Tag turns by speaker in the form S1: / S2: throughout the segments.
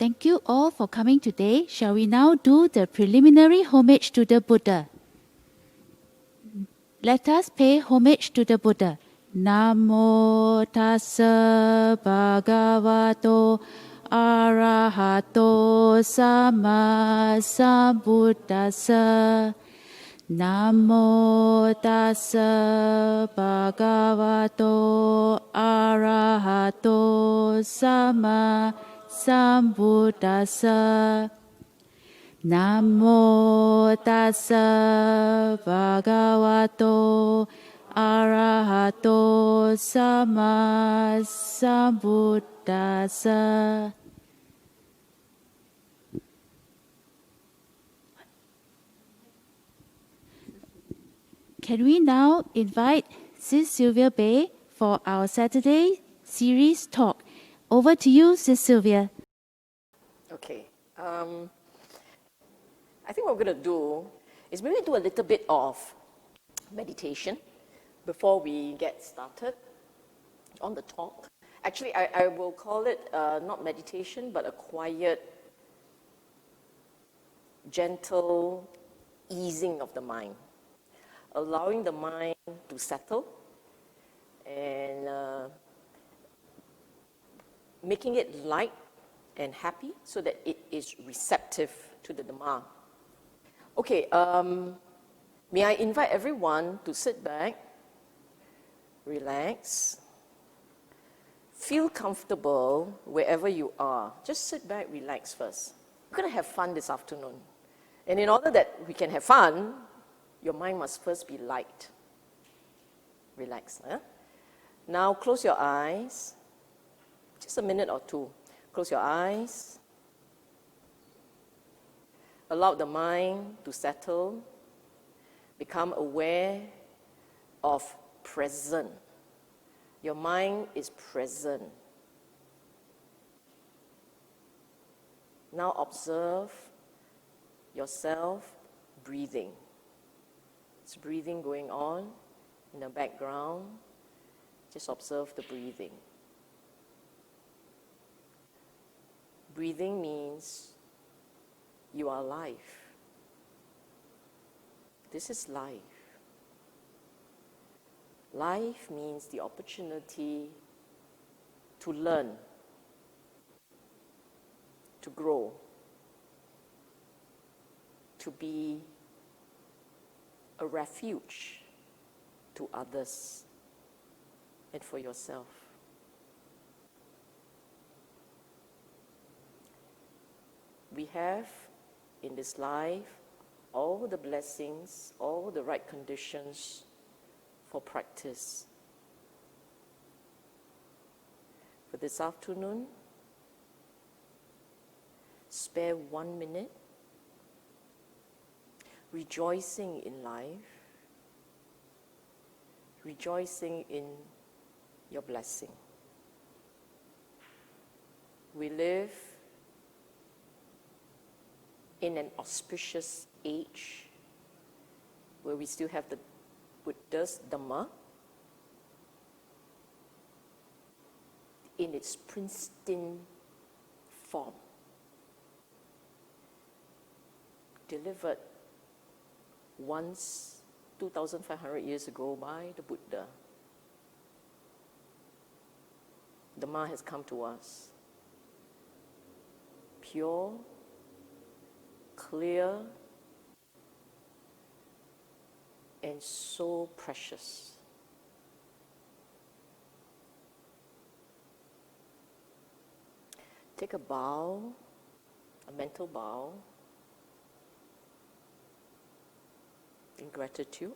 S1: Thank you all for coming today. Shall we now do the preliminary homage to the Buddha? Let us pay homage to the Buddha. Namo tassa bhagavato arahato sama sambuddhassa. Namo tassa bhagavato arahato sama sambuddhassa. Namo tassa bhagavato arahato sama sambuddhassa. Can we now invite Sis Sylvia Bay for our Saturday series talk? Over to you, Sis Sylvia.
S2: Okay. I think what we're going to do is maybe do a little bit of meditation before we get started on the talk. Actually, I will call it not meditation, but a quiet, gentle easing of the mind. Allowing the mind to settle and making it light and happy so that it is receptive to the Dhamma. Okay, may I invite everyone to sit back, relax, feel comfortable wherever you are. Just sit back, relax first. We're going to have fun this afternoon. And in order that we can have fun, your mind must first be light. Relax. Huh? Now close your eyes. Just a minute or two. Close your eyes. Allow the mind to settle. Become aware of present. Your mind is present. Now observe yourself breathing. It's breathing going on in the background. Just observe the breathing. Breathing means you are life. This is life. Life means the opportunity to learn, to grow, to be a refuge to others and for yourself. We have in this life all the blessings, all the right conditions for practice. For this afternoon, spare 1 minute rejoicing in life, rejoicing in your blessing. We live in an auspicious age where we still have the Buddha's Dhamma in its pristine form, delivered once 2,500 years ago by the Buddha. Dhamma has come to us pure, clear, and so precious. Take a bow, a mental bow, in gratitude.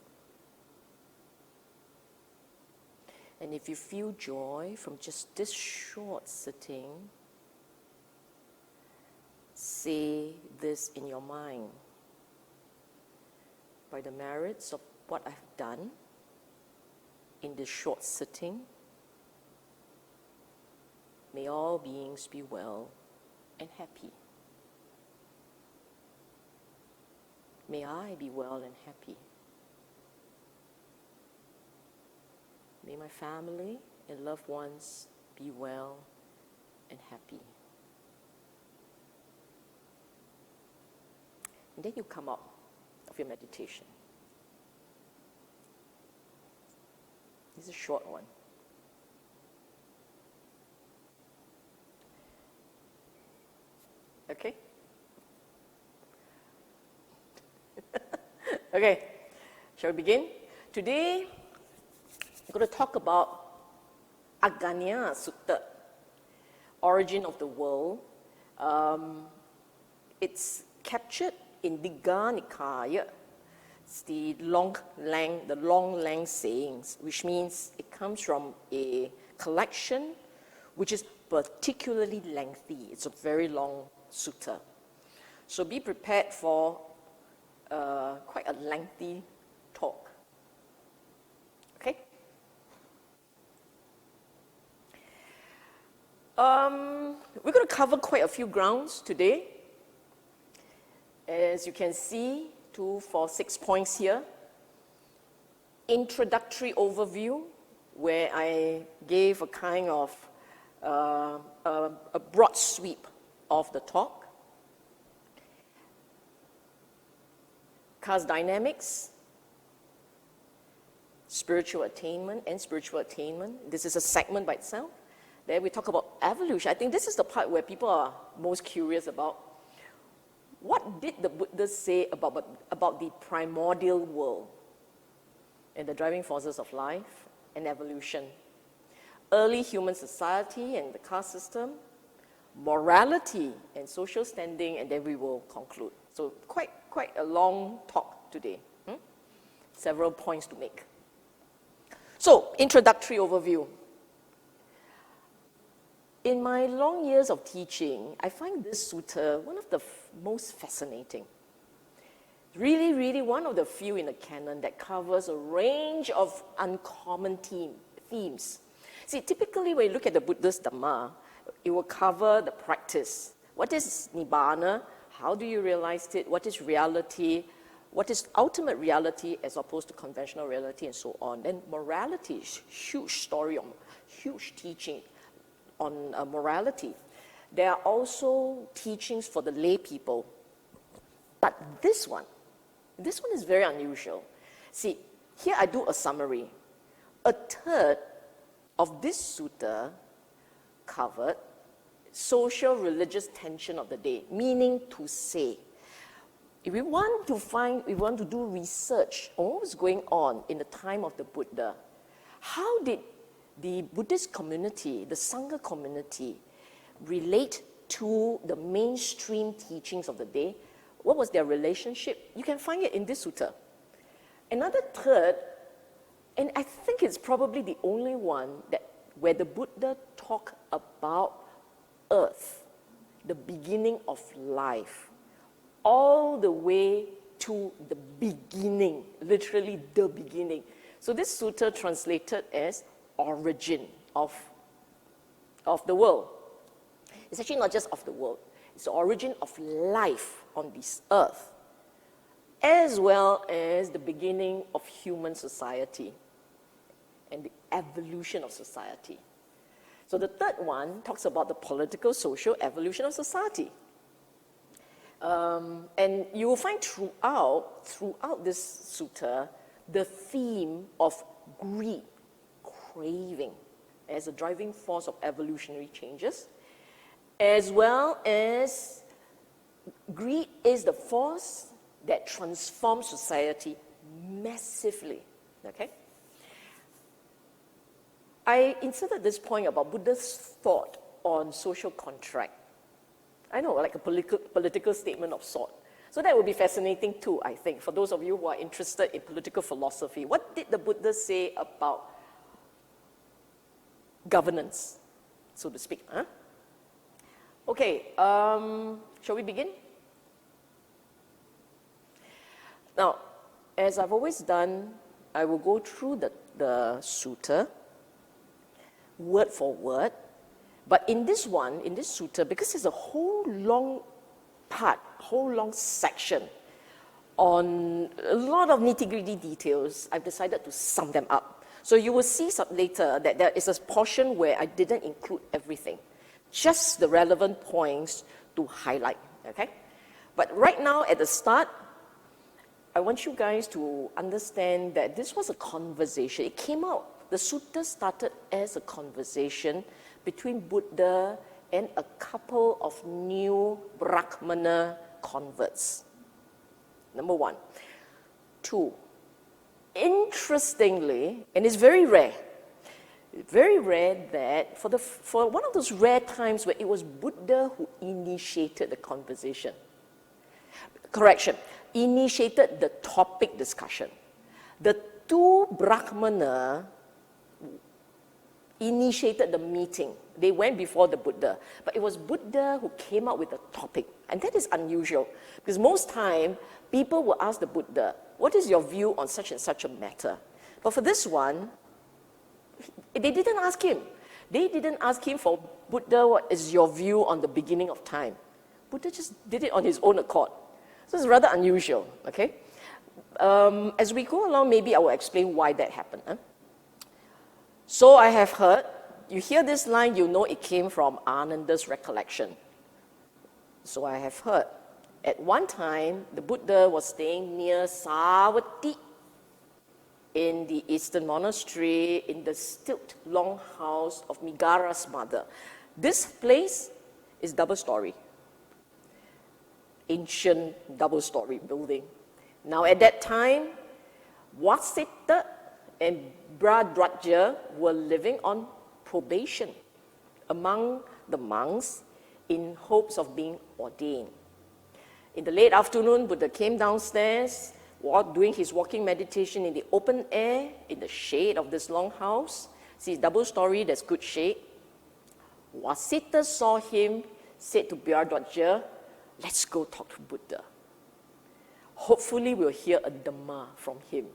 S2: And if you feel joy from just this short sitting, say this in your mind. By the merits of what I've done in this short sitting, may all beings be well and happy. May I be well and happy. May my family and loved ones be well and happy. And then you come out of your meditation. This is a short one. Okay? Okay, shall we begin? Today, I'm going to talk about Aggañña Sutta, origin of the world. It's captured in Digha Nikaya. It's the long length sayings, which means it comes from a collection which is particularly lengthy. It's a very long sutta. So be prepared for quite a lengthy talk. Okay? We're going to cover quite a few grounds today. As you can see, 2, 4, 6 points here. Introductory overview, where I gave a kind of a broad sweep of the talk. Caste dynamics, spiritual attainment and spiritual attainment. This is a segment by itself. Then we talk about evolution. I think this is the part where people are most curious about. What did the Buddha say about the primordial world and the driving forces of life and evolution? Early human society and the caste system, morality and social standing, and then we will conclude. So quite a long talk today. Several points to make. So, introductory overview. In my long years of teaching, I find this sutta one of the most fascinating. Really one of the few in the canon that covers a range of uncommon themes. See, typically when you look at the Buddhist Dhamma, it will cover the practice. What is Nibbana? How do you realize it? What is reality? What is ultimate reality as opposed to conventional reality and so on? Then morality is huge story, huge teaching on morality. There are also teachings for the lay people. But this one is very unusual. See, here I do a summary. A third of this sutta covered social religious tension of the day, meaning to say, if we want to do research on what was going on in the time of the Buddha, how did the Buddhist community, the Sangha community, relate to the mainstream teachings of the day? What was their relationship? You can find it in this sutta. Another third, and I think it's probably the only one where the Buddha talked about earth, the beginning of life, all the way to the beginning, literally the beginning. So this sutta translated as origin of the world. It's actually not just of the world. It's the origin of life on this earth, as well as the beginning of human society and the evolution of society. So the third one talks about the political, social evolution of society. And you will find throughout this sutta the theme of greed, craving, as a driving force of evolutionary changes, as well as greed is the force that transforms society massively. Okay? I inserted this point about Buddha's thought on social contract. I know, like a political statement of sort. So that would be fascinating too, I think, for those of you who are interested in political philosophy. What did the Buddha say about governance, so to speak? Huh? Okay, shall we begin? Now, as I've always done, I will go through the sutta, word for word. But in this sutta, because there's a whole long part, whole long section on a lot of nitty-gritty details, I've decided to sum them up. So you will see later that there is a portion where I didn't include everything, just the relevant points to highlight, okay? But right now, at the start, I want you guys to understand that this was a conversation. It came out, the sutta started as a conversation between Buddha and a couple of new Brahmana converts. Number one. Two, interestingly, and it's very rare that for one of those rare times where it was Buddha who initiated the conversation. Correction, initiated the topic discussion. The two Brahmana initiated the meeting. They went before the Buddha, but it was Buddha who came up with the topic. And that is unusual, because most time, people will ask the Buddha, what is your view on such and such a matter? But for this one, they didn't ask him. They didn't ask him for, Buddha, what is your view on the beginning of time? Buddha just did it on his own accord. So it's rather unusual, okay? As we go along, maybe I will explain why that happened. Huh? So I have heard, you hear this line, you know it came from Ananda's recollection. So I have heard, at one time, the Buddha was staying near Savatthi in the Eastern Monastery in the stilt long house of Migara's mother. This place is double-story, ancient double-story building. Now at that time, Vasita and Bhradwaja were living on probation among the monks in hopes of being ordained. In the late afternoon, Buddha came downstairs, doing his walking meditation in the open air, in the shade of this long house. See, it's double-story, there's good shade. Vasita saw him, said to Bhradwaja, let's go talk to Buddha. Hopefully we'll hear a Dhamma from him.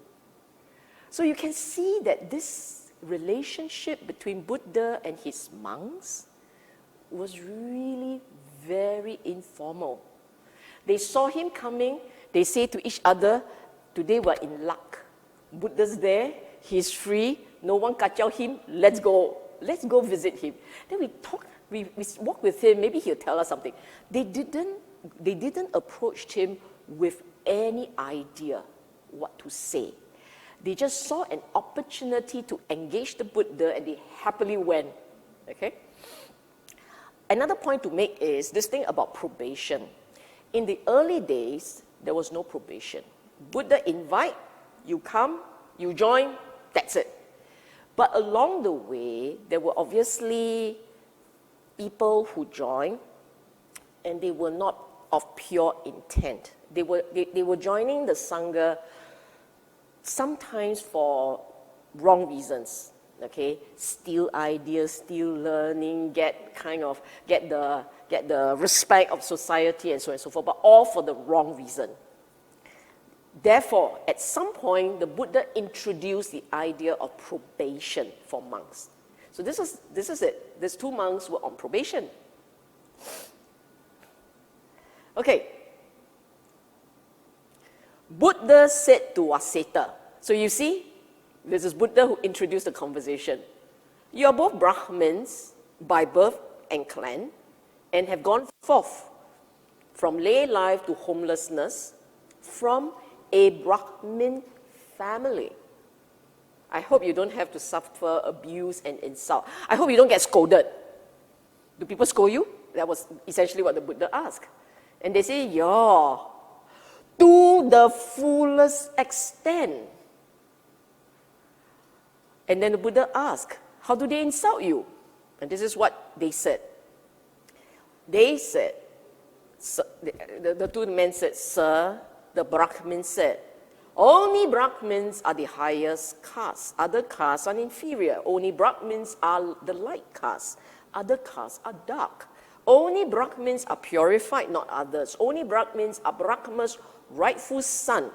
S2: So you can see that this relationship between Buddha and his monks was really very informal. They saw him coming, they say to each other, today we're in luck. Buddha's there, he's free, no one kacau him, let's go visit him. Then we talk, we walk with him, maybe he'll tell us something. They didn't approach him with any idea what to say. They just saw an opportunity to engage the Buddha and they happily went, okay? Another point to make is this thing about probation. In the early days, there was no probation. Buddha invite, you come, you join, that's it. But along the way, there were obviously people who joined and they were not of pure intent. They were joining the Sangha sometimes for wrong reasons, okay? Steal ideas, steal learning, get the respect of society and so on and so forth, but all for the wrong reason. Therefore, at some point, the Buddha introduced the idea of probation for monks. So this is it. These two monks were on probation. Okay. Buddha said to Vasita, so you see, this is Buddha who introduced the conversation. You are both Brahmins by birth and clan and have gone forth from lay life to homelessness from a Brahmin family. I hope you don't have to suffer abuse and insult. I hope you don't get scolded. Do people scold you? That was essentially what the Buddha asked. And they say, yeah, to the fullest extent. And then the Buddha asked, how do they insult you? And this is what they said. They said, the two men said, sir, the Brahmin said, only Brahmins are the highest caste. Other castes are inferior. Only Brahmins are the light caste. Other castes are dark. Only Brahmins are purified, not others. Only Brahmins are Brahma's rightful son,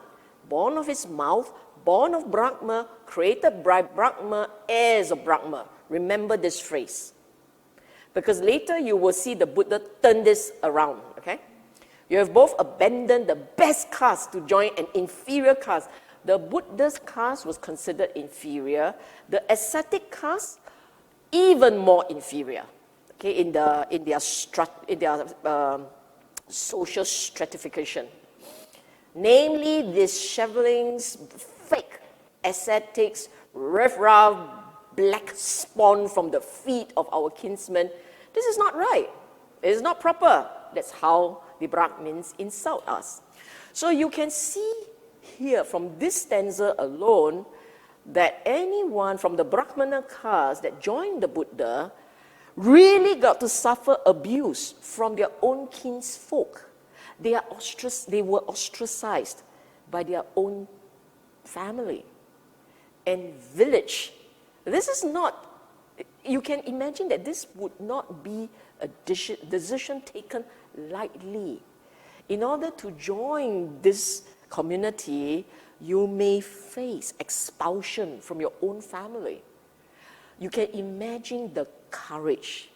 S2: born of his mouth, born of Brahma, created by Brahma, heirs of Brahma. Remember this phrase. Because later you will see the Buddha turn this around, okay? You have both abandoned the best caste to join an inferior caste. The Buddha's caste was considered inferior. The ascetic caste, even more inferior. Okay, in their social stratification. Namely, dishevelings, fake ascetics, riff-raff, black spawn from the feet of our kinsmen. This is not right. It is not proper. That's how the Brahmins insult us. So you can see here from this stanza alone that anyone from the Brahmana caste that joined the Buddha really got to suffer abuse from their own kinsfolk. They were ostracized by their own family and village. This is not, you can imagine that this would not be a decision taken lightly. In order to join this community, you may face expulsion from your own family. You can imagine the courage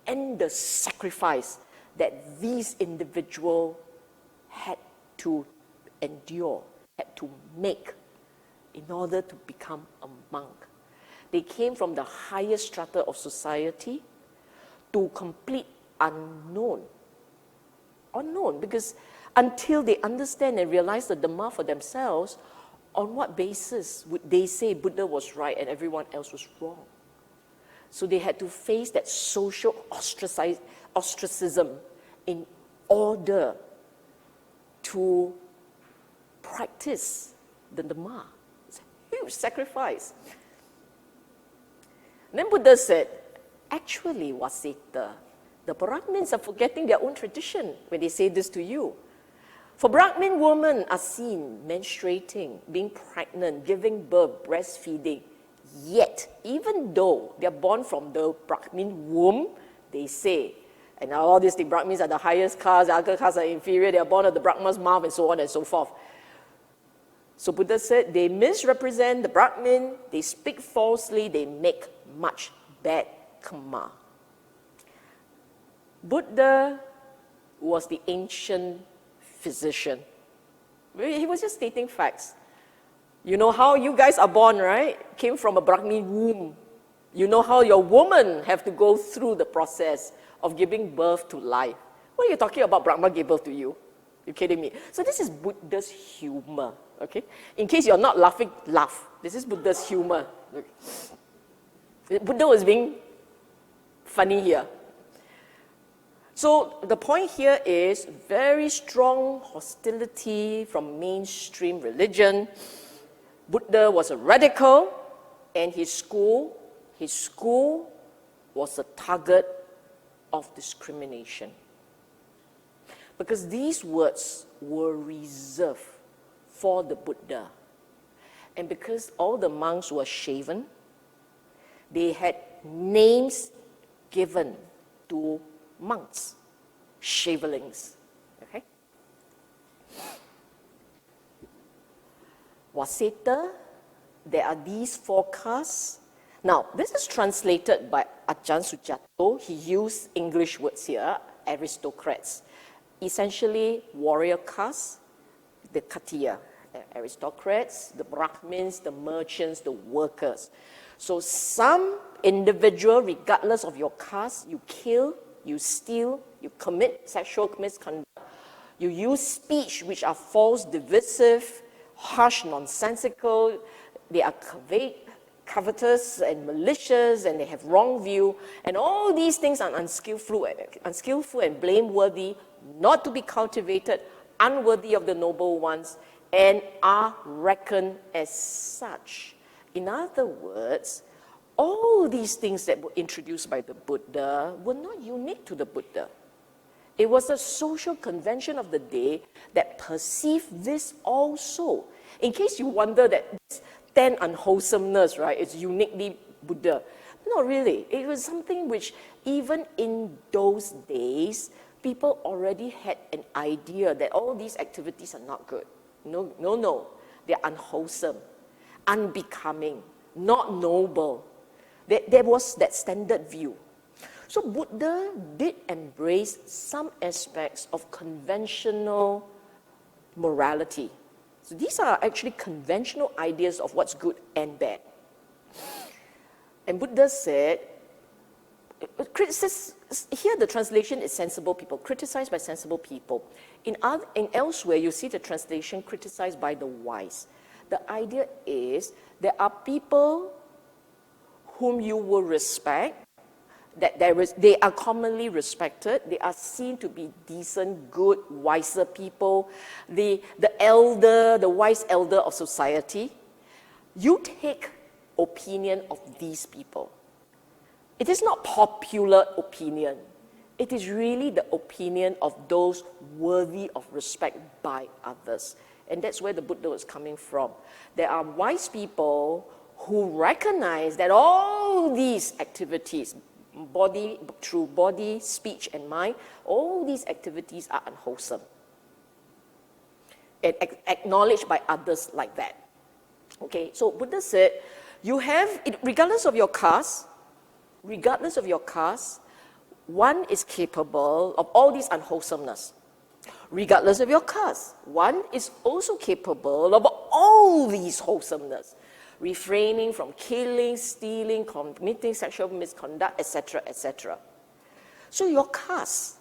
S2: and the sacrifice that these individuals had to endure, had to make in order to become a monk. They came from the highest strata of society to complete unknown. Unknown, because until they understand and realize the Dhamma for themselves, on what basis would they say Buddha was right and everyone else was wrong? So they had to face that social ostracism in order to practice the Dhamma. It's a huge sacrifice. Then Buddha said, actually, Wasita, the Brahmins are forgetting their own tradition when they say this to you. For Brahmin women are seen menstruating, being pregnant, giving birth, breastfeeding. Yet, even though they are born from the Brahmin womb, they say, and now all these, the Brahmins are the highest caste, the other castes are inferior, they are born of the Brahma's mouth, and so on and so forth. So Buddha said, they misrepresent the Brahmin, they speak falsely, they make much bad karma. Buddha was the ancient physician. He was just stating facts. You know how you guys are born, right? Came from a Brahmin womb. You know how your woman have to go through the process of giving birth to life. What are you talking about? Brahma gave birth to you? You kidding me? So this is Buddha's humor, okay? In case you're not laughing, laugh. This is Buddha's humor. Buddha was being funny here. So the point here is very strong hostility from mainstream religion. Buddha was a radical, and his school was a target of discrimination. Because these words were reserved for the Buddha. And because all the monks were shaven, they had names given to monks, shavelings. Okay? Wasita, there are these four castes. Now, this is translated by Aggañña Sutta. He used English words here, aristocrats. Essentially, warrior caste, the Khattiya, aristocrats, the Brahmins, the merchants, the workers. So some individual, regardless of your caste, you kill, you steal, you commit sexual misconduct, you use speech which are false, divisive, harsh, nonsensical, they are covetous and malicious, and they have wrong view, and all these things are unskillful and blameworthy, not to be cultivated, unworthy of the noble ones, and are reckoned as such. In other words, all these things that were introduced by the Buddha were not unique to the Buddha. It was a social convention of the day that perceived this also. In case you wonder that this 10 unwholesomeness, right, it's uniquely Buddha. Not really. It was something which even in those days, people already had an idea that all these activities are not good. No. They're unwholesome, unbecoming, not noble. There was that standard view. So Buddha did embrace some aspects of conventional morality. So these are actually conventional ideas of what's good and bad. And Buddha said, here the translation is sensible people, criticized by sensible people. In elsewhere, you see the translation criticized by the wise. The idea is there are people whom you will respect, that they are commonly respected, they are seen to be decent, good, wiser people, the elder, the wise elder of society. You take opinion of these people. It is not popular opinion. It is really the opinion of those worthy of respect by others. And that's where the Buddha was coming from. There are wise people who recognize that all these activities, through body, speech, and mind, all these activities are unwholesome. And acknowledged by others like that. Okay, so Buddha said, you have, regardless of your caste, one is capable of all these unwholesomeness. Regardless of your caste, one is also capable of all these wholesomeness. Refraining from killing, stealing, committing sexual misconduct, etc., etc. So your caste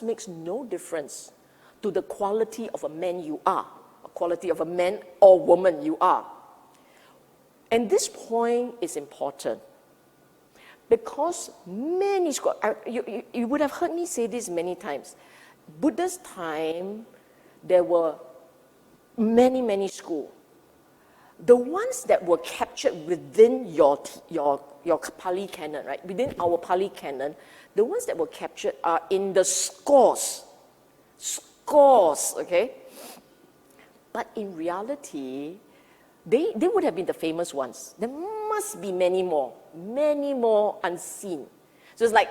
S2: makes no difference to the quality of a man you are, a quality of a man or woman you are. And this point is important because many scholars, you would have heard me say this many times. Buddha's time, there were many, many schools. The ones that were captured within your Pali canon, right? Within our Pali canon, the ones that were captured are in the scores, okay? But in reality, they would have been the famous ones. There must be many more unseen. So it's like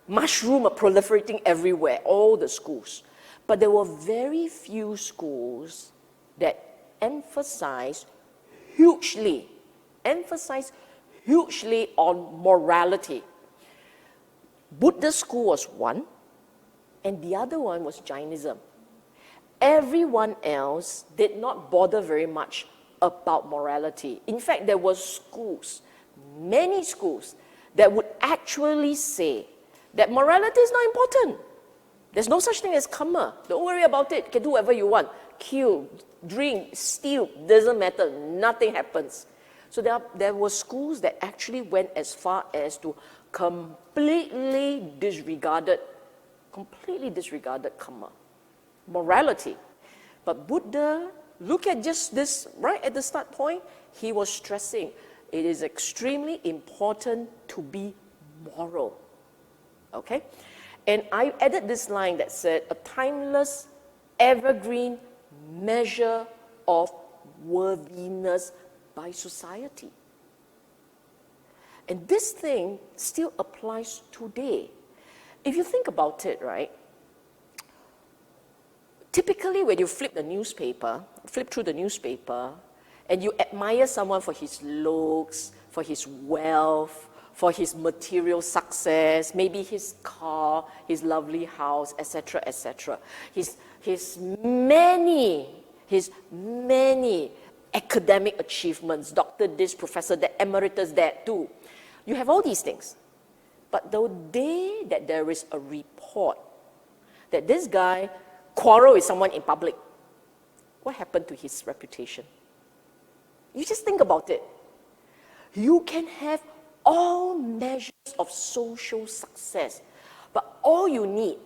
S2: mushroom are proliferating everywhere, all the schools. But there were very few schools that emphasized hugely on morality. Buddhist school was one, and the other one was Jainism. Everyone else did not bother very much about morality. In fact, there were schools, many schools, that would actually say that morality is not important. There's no such thing as karma. Don't worry about it. You can do whatever you want. Kill, drink, steal, doesn't matter. Nothing happens. So there were schools that actually went as far as to completely disregarded karma, morality. But Buddha, look at just this, right at the start point, he was stressing, it is extremely important to be moral. Okay? And I added this line that said, a timeless, evergreen measure of worthiness by society. And this thing still applies today. If you think about it, right, typically when you flip through the newspaper, and you admire someone for his looks, for his wealth, for his material success, maybe his car, his lovely house, etc., etc. His many academic achievements, doctor this, professor that, emeritus that too. You have all these things. But the day that there is a report that this guy quarreled with someone in public, what happened to his reputation? You just think about it. You can have all measures of social success, but all you need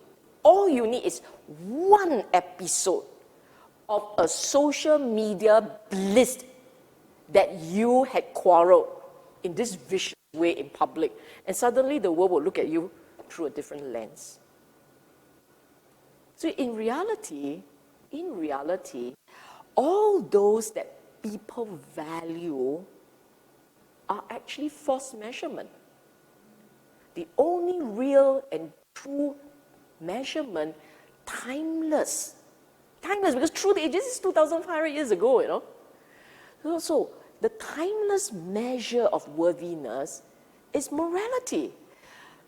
S2: is one episode of a social media bliss that you had quarreled in this vicious way in public, and suddenly the world will look at you through a different lens. So in reality, all those that people value are actually false measurement. The only real and true measurement, timeless, because through the ages is 2,500 years ago, you know. So the timeless measure of worthiness is morality.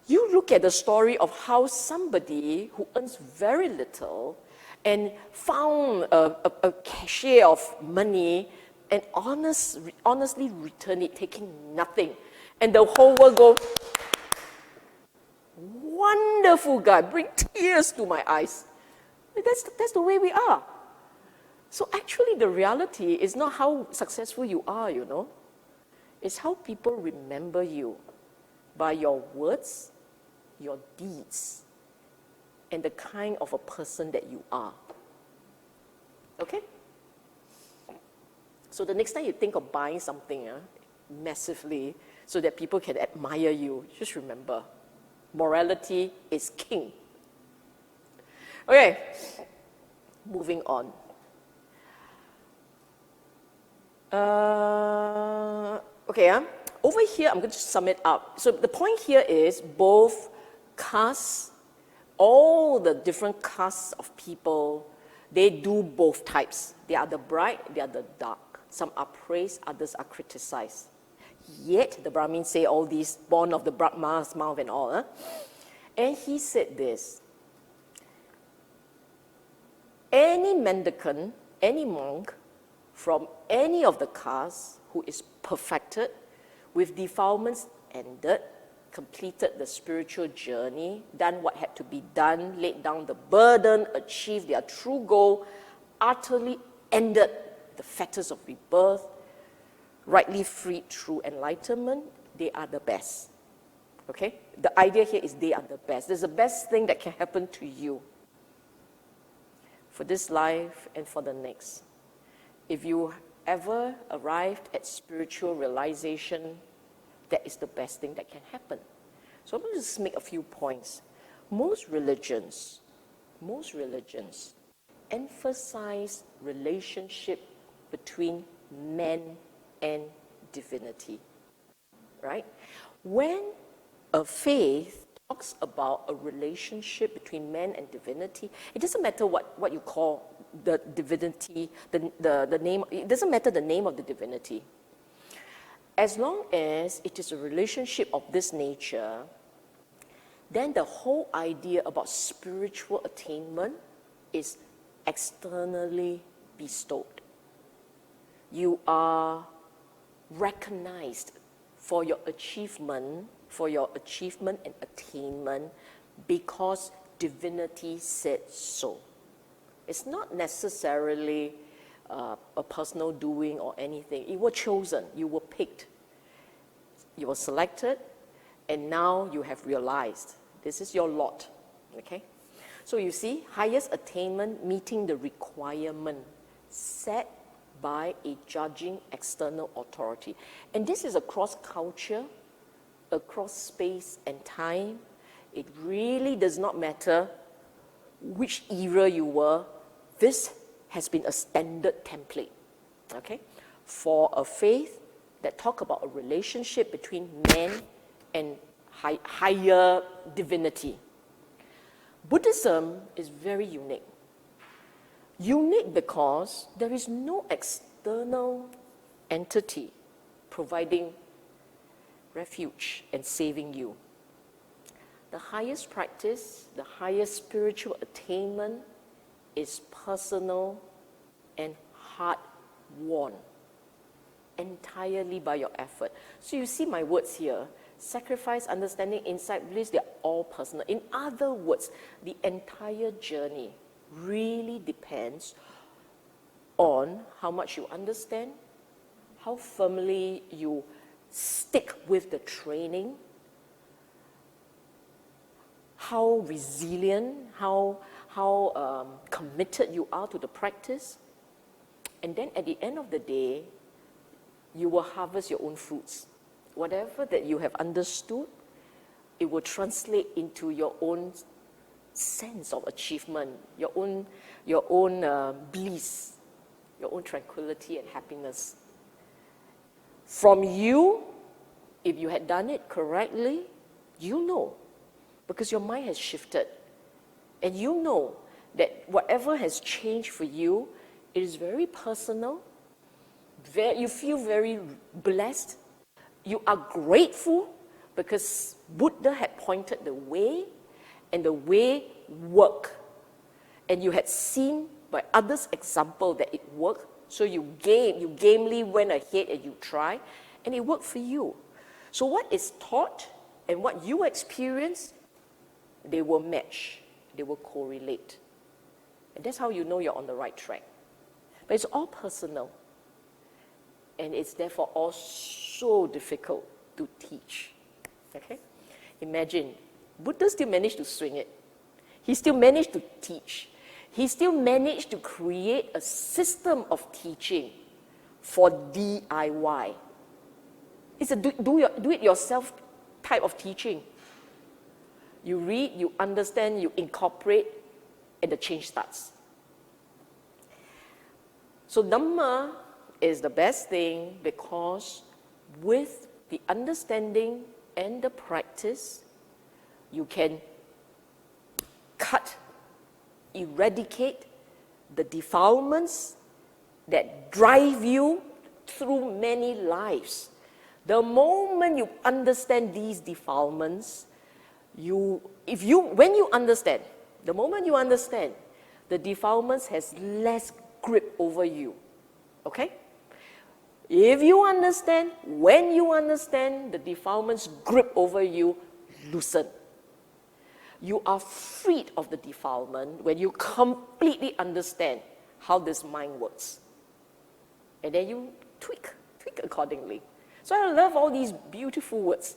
S2: You look at the story of how somebody who earns very little and found a cachet of money and honestly return it, taking nothing. And the whole world go, wonderful guy, bring tears to my eyes. That's the way we are. So actually the reality is not how successful you are, you know. It's how people remember you by your words, your deeds, and the kind of a person that you are. Okay? So the next time you think of buying something massively so that people can admire you, just remember, morality is king. Okay, moving on. Over here, I'm going to sum it up. So the point here is both castes, all the different castes of people, they do both types. They are the bright, they are the dark. Some are praised, others are criticized. Yet, the Brahmins say all these, born of the Brahma's mouth and all. And he said this, any mendicant, any monk from any of the castes who is perfected, with defilements ended, completed the spiritual journey, done what had to be done, laid down the burden, achieved their true goal, utterly ended the fetters of rebirth, rightly freed through enlightenment, they are the best. Okay? The idea here is they are the best. There's the best thing that can happen to you for this life and for the next. If you ever arrived at spiritual realization, that is the best thing that can happen. So I'm going to just make a few points. Most religions emphasize relationship between man and divinity, right? When a faith talks about a relationship between man and divinity, it doesn't matter what you call the divinity, the name, it doesn't matter the name of the divinity. As long as it is a relationship of this nature, then the whole idea about spiritual attainment is externally bestowed. You are recognized for your achievement and attainment because divinity said so. It's not necessarily a personal doing or anything. You were chosen, you were picked, you were selected, and now you have realized this is your lot. Okay? So you see, highest attainment meeting the requirement set by a judging external authority. And this is across culture, across space and time. It really does not matter which era you were. This has been a standard template, okay, for a faith that talk about a relationship between man and higher divinity. Buddhism is very unique. Unique because there is no external entity providing refuge and saving you. The highest practice, the highest spiritual attainment is personal and hard-won, entirely by your effort. So you see my words here, sacrifice, understanding, insight, bliss, they're all personal. In other words, the entire journey really depends on how much you understand, how firmly you stick with the training, how resilient, how committed you are to the practice. And then at the end of the day, you will harvest your own fruits. Whatever that you have understood, it will translate into your own sense of achievement, your own bliss, your own tranquility and happiness. From you, if you had done it correctly, you know, because your mind has shifted. And you know that whatever has changed for you, it is very personal. You feel very blessed. You are grateful because Buddha had pointed the way, and the way worked. And you had seen by others' example that it worked, so you gamely went ahead and you tried, and it worked for you. So what is taught and what you experience They will match. They will correlate. And that's how you know you're on the right track. But it's all personal. And it's therefore all so difficult to teach. Okay? Imagine, Buddha still managed to swing it. He still managed to teach. He still managed to create a system of teaching for DIY. It's a do-it-yourself type of teaching. You read, you understand, you incorporate, and the change starts. So Dhamma is the best thing because with the understanding and the practice, you can cut, eradicate the defilements that drive you through many lives. The moment you understand these defilements, when you understand, the moment you understand, the defilements has less grip over you. Okay? If you understand, when you understand, the defilements grip over you, loosen. You are freed of the defilement when you completely understand how this mind works. And then you tweak accordingly. So I love all these beautiful words.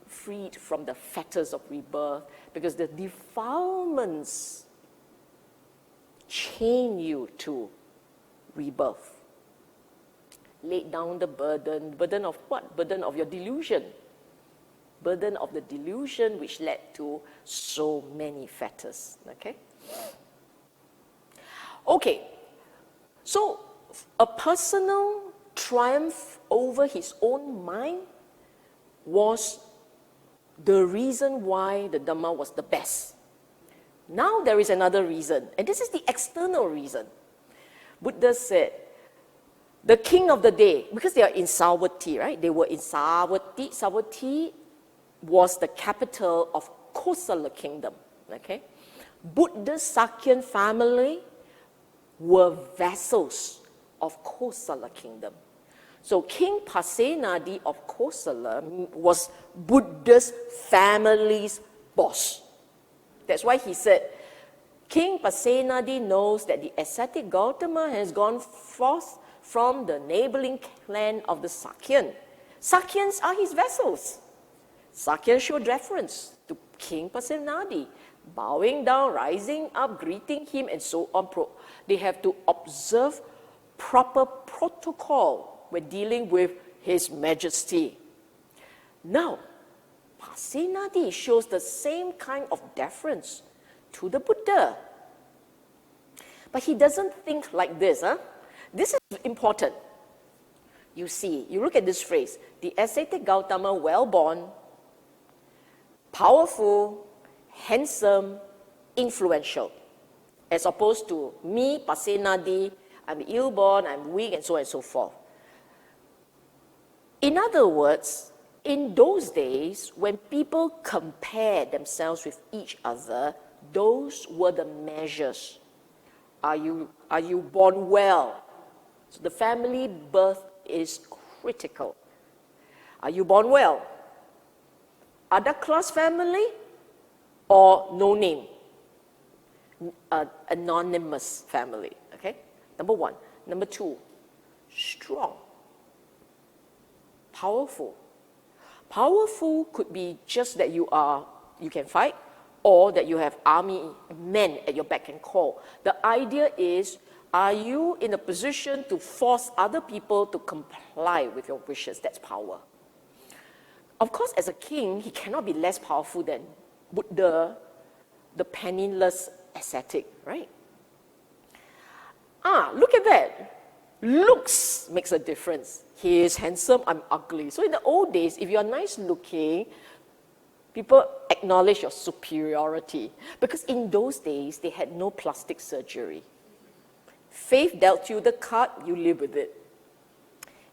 S2: Freed from the fetters of rebirth, because the defilements chain you to rebirth. Laid down the burden of what? Burden of your delusion. Burden of the delusion which led to so many fetters. Okay, so a personal triumph over his own mind was the reason why the Dhamma was the best. Now there is another reason, and this is the external reason. Buddha said, the king of the day, because they are in Savatthi, right? They were in Savatthi. Savatthi was the capital of Kosala kingdom. Okay? Buddha's Sakyan family were vassals of Kosala kingdom. So King Pasenadi of Kosala was Buddha's family's boss. That's why he said, King Pasenadi knows that the ascetic Gautama has gone forth from the neighboring clan of the Sakyan. Sakyans are his vassals. Sakyans showed deference to King Pasenadi, bowing down, rising up, greeting him, and so on. They have to observe proper protocol when dealing with His Majesty. Now, Pasenadi shows the same kind of deference to the Buddha. But he doesn't think like this. This is important. You see, you look at this phrase, the ascetic Gautama, well-born, powerful, handsome, influential, as opposed to me, Pasenadi, I'm ill-born, I'm weak, and so on and so forth. In other words, in those days, when people compare themselves with each other, those were the measures. Are you born well? So the family birth is critical. Are you born well? Other class family or no name? Anonymous family, okay? Number one. Number two, strong, powerful. Powerful could be just that you can fight, or that you have army men at your beck and call. The idea is, are you in a position to force other people to comply with your wishes? That's power. Of course, as a king, he cannot be less powerful than Buddha, the penniless ascetic, right? Look at that. Looks makes a difference. He is handsome, I'm ugly. So in the old days, if you're nice looking, people acknowledge your superiority. Because in those days, they had no plastic surgery. Faith dealt you the card, you live with it.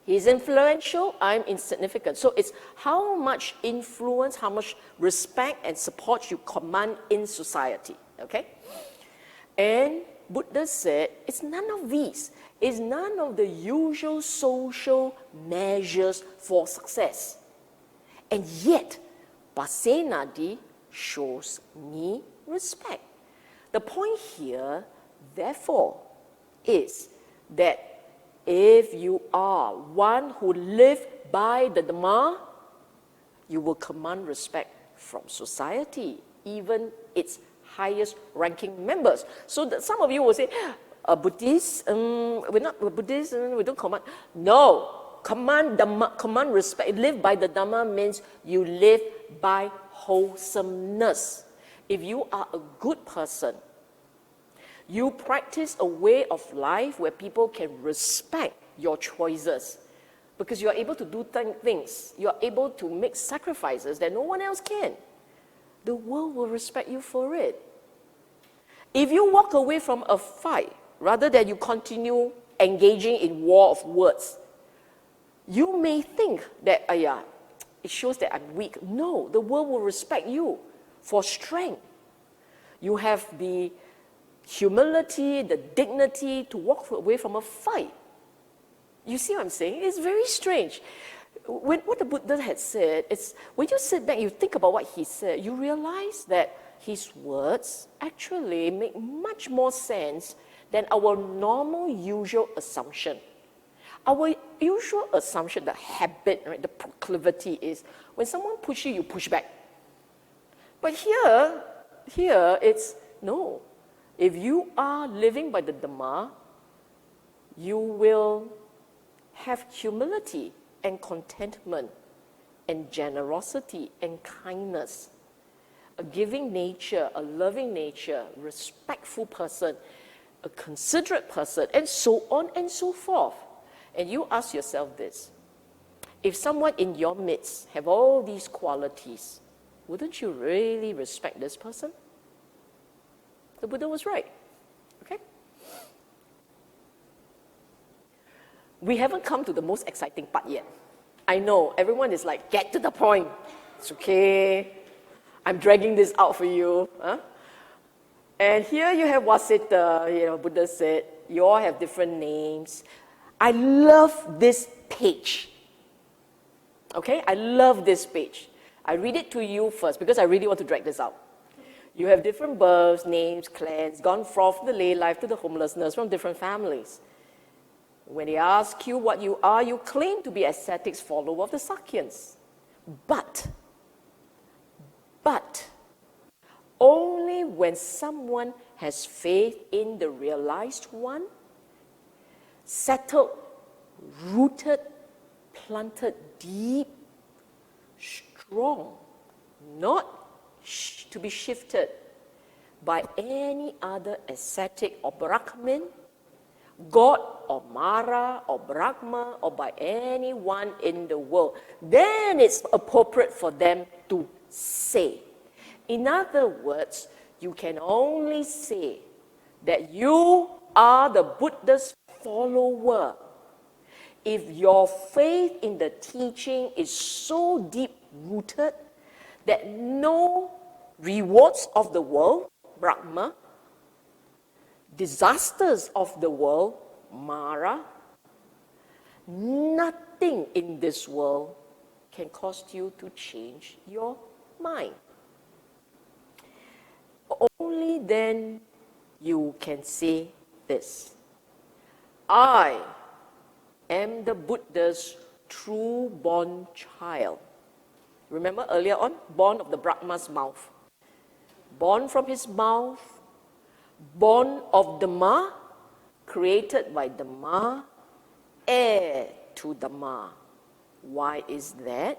S2: He's influential, I'm insignificant. So it's how much influence, how much respect and support you command in society, okay? And Buddha said, it's none of these. It's none of the usual social measures for success. And yet, Pasenadi shows me respect. The point here, therefore, is that if you are one who lives by the Dhamma, you will command respect from society, even its highest ranking members. So that some of you will say, Buddhist, we're not Buddhist, we don't command. No, command Dhamma, command respect. Live by the Dhamma means you live by wholesomeness. If you are a good person, you practice a way of life where people can respect your choices because you are able to do things. You are able to make sacrifices that no one else can. The world will respect you for it. If you walk away from a fight rather than you continue engaging in war of words, you may think that, it shows that I'm weak. No, the world will respect you for strength. You have the humility, the dignity to walk away from a fight. You see what I'm saying? It's very strange. What the Buddha had said, it's when you sit back, you think about what he said, you realize that his words actually make much more sense than our normal, usual assumption. Our usual assumption, the habit, right, the proclivity is when someone pushes you, you push back. But here it's no. If you are living by the Dhamma, you will have humility and contentment and generosity and kindness, a giving nature, a loving nature, respectful person, a considerate person, and so on and so forth. And you ask yourself this, if someone in your midst have all these qualities, wouldn't you really respect this person? The Buddha was right, okay? We haven't come to the most exciting part yet. I know, everyone is like, get to the point. It's okay. I'm dragging this out for you. Huh? And here you have Wasita, Buddha said, you all have different names. I love this page. Okay, I love this page. I read it to you first because I really want to drag this out. You have different births, names, clans, gone from the lay life to the homelessness from different families. When they ask you what you are, you claim to be ascetics, follower of the Sakyans. But, only when someone has faith in the realized one, settled, rooted, planted deep, strong, not to be shifted by any other ascetic or Brahmin, God or Mara or Brahma or by anyone in the world, then it's appropriate for them to say. In other words, you can only say that you are the Buddha's follower if your faith in the teaching is so deep-rooted that no rewards of the world, Brahma, disasters of the world, Mara, nothing in this world can cause you to change your mind. Only then you can say this, I am the Buddha's true born child. Remember earlier on, born of the Brahma's mouth. Born from his mouth, born of Dhamma, created by Dhamma, heir to Dhamma. Why is that?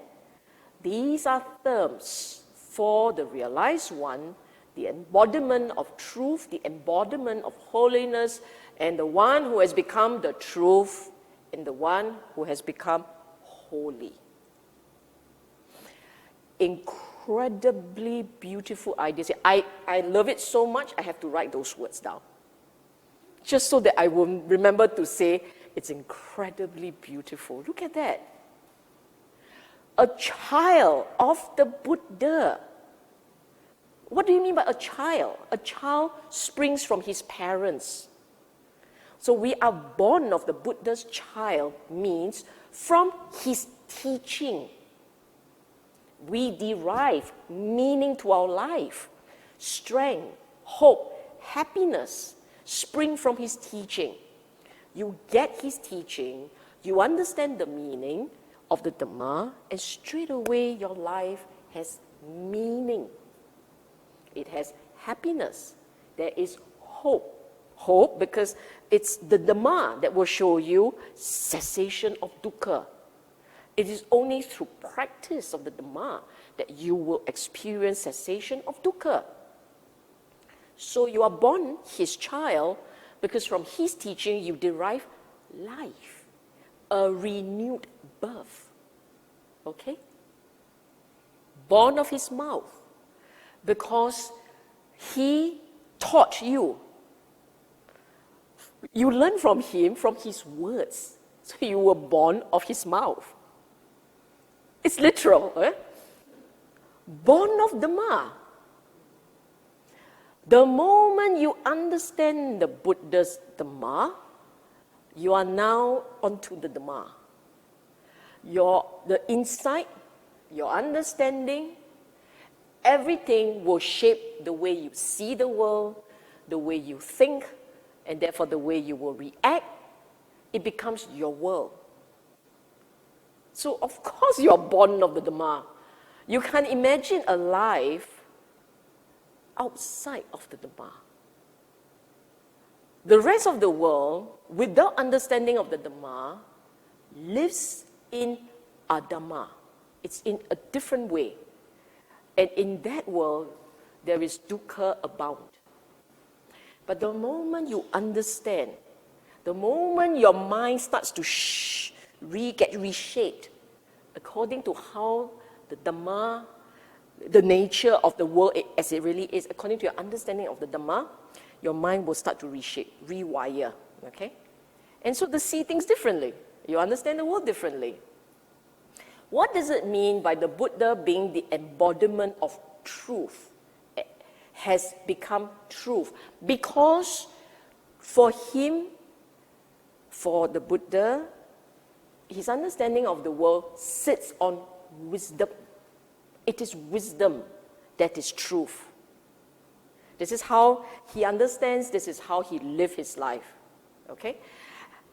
S2: These are terms for the realized one, the embodiment of truth, the embodiment of holiness, and the one who has become the truth, and the one who has become holy. Incredibly beautiful ideas. I love it so much, I have to write those words down. Just so that I will remember to say, it's incredibly beautiful. Look at that. A child of the Buddha. What do you mean by a child? A child springs from his parents. So we are born of the Buddha's child means from his teaching. we derive meaning to our life. Strength, hope, happiness spring from his teaching. You get his teaching, you understand the meaning of the Dhamma, and straight away your life has meaning. It has happiness. There is hope. Hope because it's the Dhamma that will show you cessation of dukkha. It is only through practice of the Dhamma that you will experience cessation of dukkha. So you are born his child because from his teaching you derive life, a renewed birth. Okay? Born of his mouth because he taught you. You learn from him, from his words. So you were born of his mouth. It's literal. Born of Dhamma. The moment you understand the Buddha's Dhamma, you are now onto the Dhamma. The insight, your understanding, everything will shape the way you see the world, the way you think, and therefore the way you will react. It becomes your world. So of course you are born of the Dhamma. You can't imagine a life outside of the Dhamma. The rest of the world, without understanding of the Dhamma, lives in adhamma. It's in a different way. And in that world, there is dukkha abound. But the moment you understand, the moment your mind starts to get reshaped according to how the Dhamma, the nature of the world as it really is, according to your understanding of the Dhamma, your mind will start to reshape, rewire, okay? And so to see things differently. You understand the world differently. What does it mean by the Buddha being the embodiment of truth? Has become truth. Because for him, for the Buddha, his understanding of the world sits on wisdom. It is wisdom that is truth. This is how he understands, this is how he lives his life. Okay?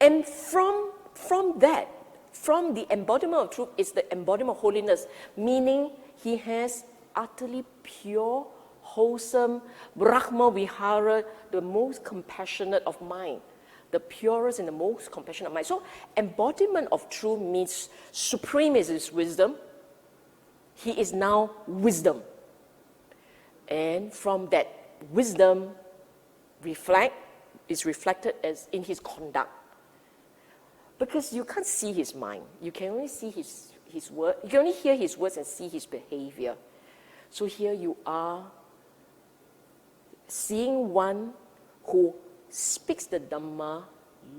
S2: And from that, from the embodiment of truth is the embodiment of holiness, meaning he has utterly pure, wholesome, Brahma Vihara, the most compassionate of mind, the purest and the most compassionate of mind. So embodiment of truth means supreme is his wisdom. He is now wisdom. And from that wisdom is reflected as in his conduct. Because you can't see his mind. You can only see his word. You can only hear his words and see his behavior. So here you are seeing one who speaks the Dhamma,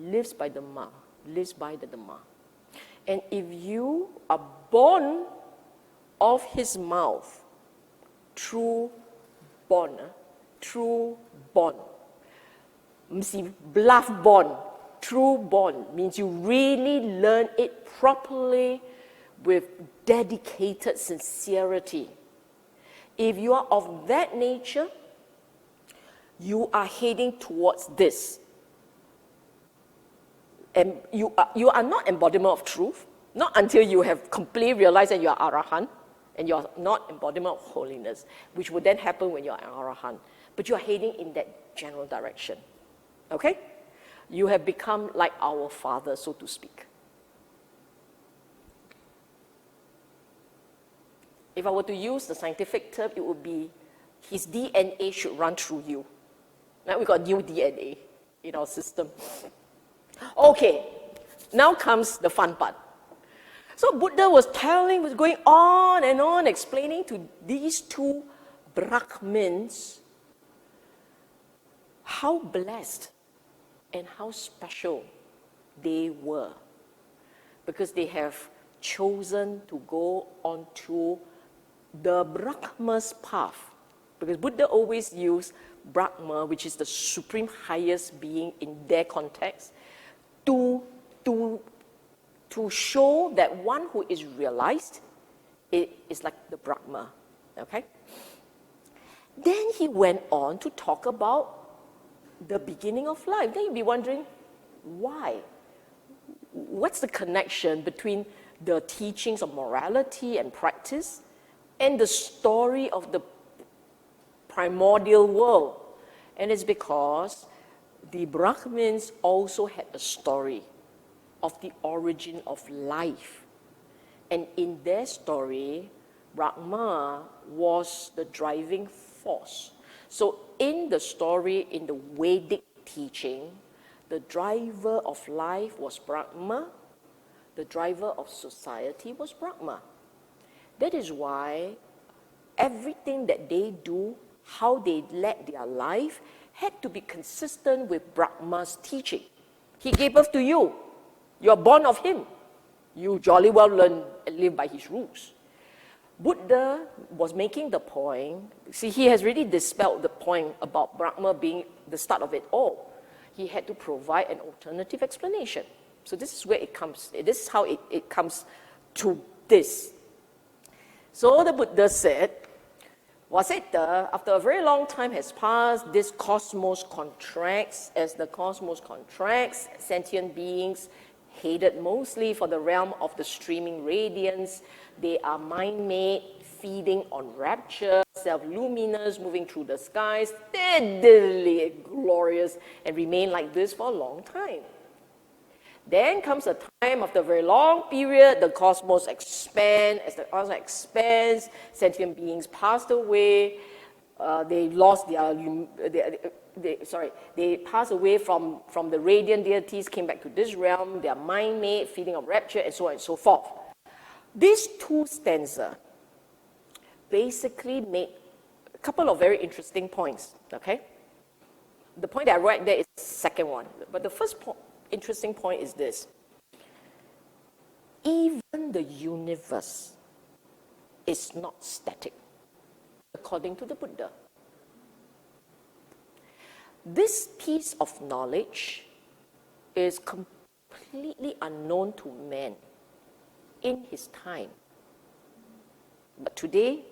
S2: lives by the Dhamma, lives by the Dhamma. And if you are born of his mouth, true born, mesti bluff born, true born means you really learn it properly with dedicated sincerity. If you are of that nature, you are heading towards this. And you are not embodiment of truth, not until you have completely realized that you are arahant, and you are not embodiment of holiness, which would then happen when you are an arahant. But you are heading in that general direction. Okay? You have become like our Father, so to speak. If I were to use the scientific term, it would be his DNA should run through you. Now we've got new DNA in our system. Okay, now comes the fun part. So Buddha was going on and on, explaining to these two Brahmins how blessed and how special they were, because they have chosen to go onto the Brahma's path. Because Buddha always used Brahma, which is the supreme highest being in their context, to show that one who is realized It is like the Brahma, okay? Then he went on to talk about the beginning of life. Then you'll be wondering, why? What's the connection between the teachings of morality and practice and the story of the primordial world? And it's because the Brahmins also had a story of the origin of life. And in their story, Brahma was the driving force. So in the story, in the Vedic teaching, the driver of life was Brahma, the driver of society was Brahma. That is why everything that they do, how they led their life, had to be consistent with Brahma's teaching. He gave birth to you. You are born of him. You jolly well learn and live by his rules. Buddha was making the point, see, he has really dispelled the point about Brahma being the start of it all. He had to provide an alternative explanation. So this is where it comes, this is how it comes to this. So the Buddha said, after a very long time has passed, this cosmos contracts. As the cosmos contracts, sentient beings, headed mostly for the realm of the streaming radiance, they are mind-made, feeding on rapture, self-luminous, moving through the skies, steadily glorious, and remain like this for a long time. Then comes a time after a very long period, the cosmos expands. As the cosmos expands, sentient beings passed away. They lost they passed away from the radiant deities, came back to this realm. They are mind-made, feeding on rapture, and so on and so forth. These two stanzas basically made a couple of very interesting points, okay? The point that I write there is the second one. But the first interesting point is this. Even the universe is not static, according to the Buddha. This piece of knowledge is completely unknown to man in his time. But today,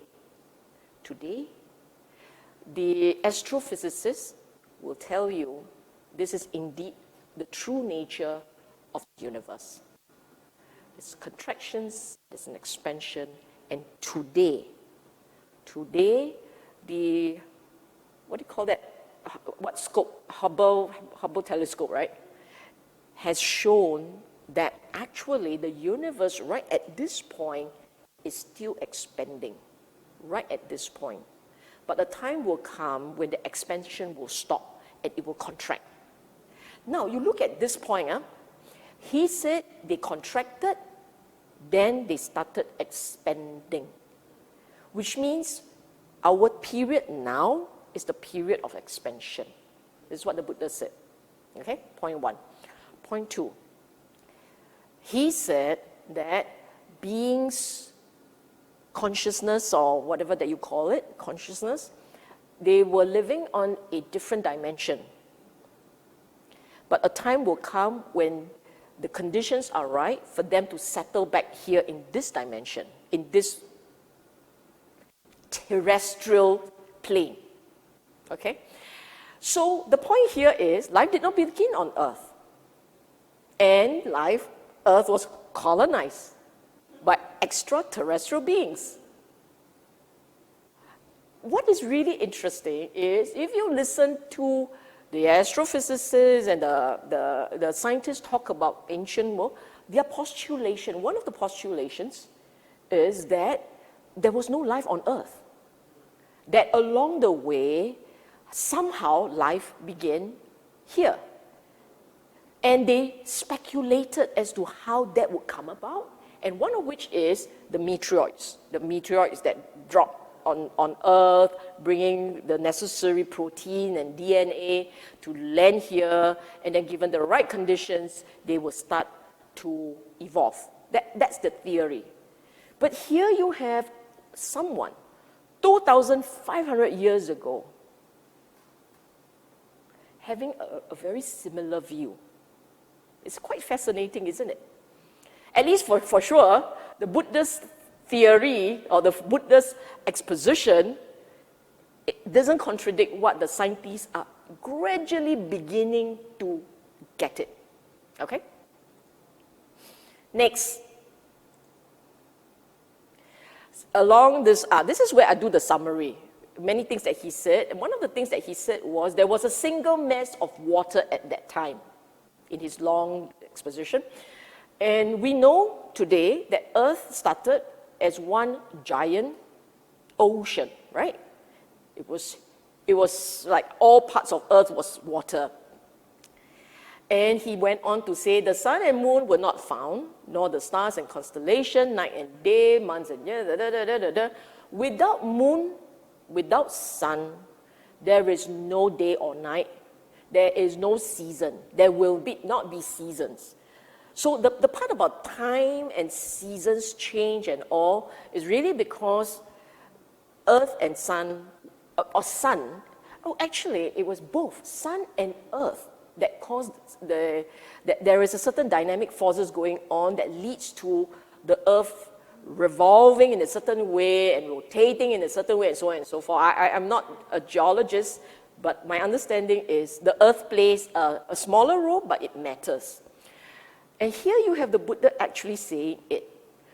S2: the astrophysicists will tell you this is indeed the true nature of the universe. There's contractions, there's an expansion, and today, the, what do you call that? What scope? Hubble telescope, right? Has shown that actually the universe right at this point is still expanding, right at this point. But the time will come when the expansion will stop and it will contract. Now, you look at this point. He said they contracted, then they started expanding, which means our period now is the period of expansion. This is what the Buddha said. Okay, point one. Point two. He said that beings, consciousness, or whatever that you call it, consciousness, they were living on a different dimension. But a time will come when the conditions are right for them to settle back here in this dimension, in this terrestrial plane. Okay? So the point here is life did not begin on Earth. And Earth was colonized by extraterrestrial beings. What is really interesting is if you listen to the astrophysicists and the scientists talk about ancient world, their postulation, one of the postulations is that there was no life on Earth. That along the way, somehow life began here. And they speculated as to how that would come about, and one of which is the meteoroids that drop on Earth, bringing the necessary protein and DNA to land here, and then given the right conditions, they will start to evolve. That's the theory. But here you have someone, 2,500 years ago, having a very similar view. It's quite fascinating, isn't it? At least for sure, the Buddhist theory or the Buddha's exposition, it doesn't contradict what the scientists are gradually beginning to get it. Okay? Next. Along this is where I do the summary. Many things that he said. And one of the things that he said was there was a single mass of water at that time in his long exposition. And we know today that Earth started as one giant ocean, right? It was like all parts of Earth was water. And he went on to say the sun and moon were not found, nor the stars and constellation, night and day, months and years, Without moon, without sun, there is no day or night. There is no season. There will not be seasons. So the part about time and seasons change and all is really because Earth and sun, actually it was both sun and Earth that caused that there is a certain dynamic forces going on that leads to the Earth revolving in a certain way and rotating in a certain way and so on and so forth. I'm not a geologist, but my understanding is the Earth plays a smaller role, but it matters. And here you have the Buddha actually saying it.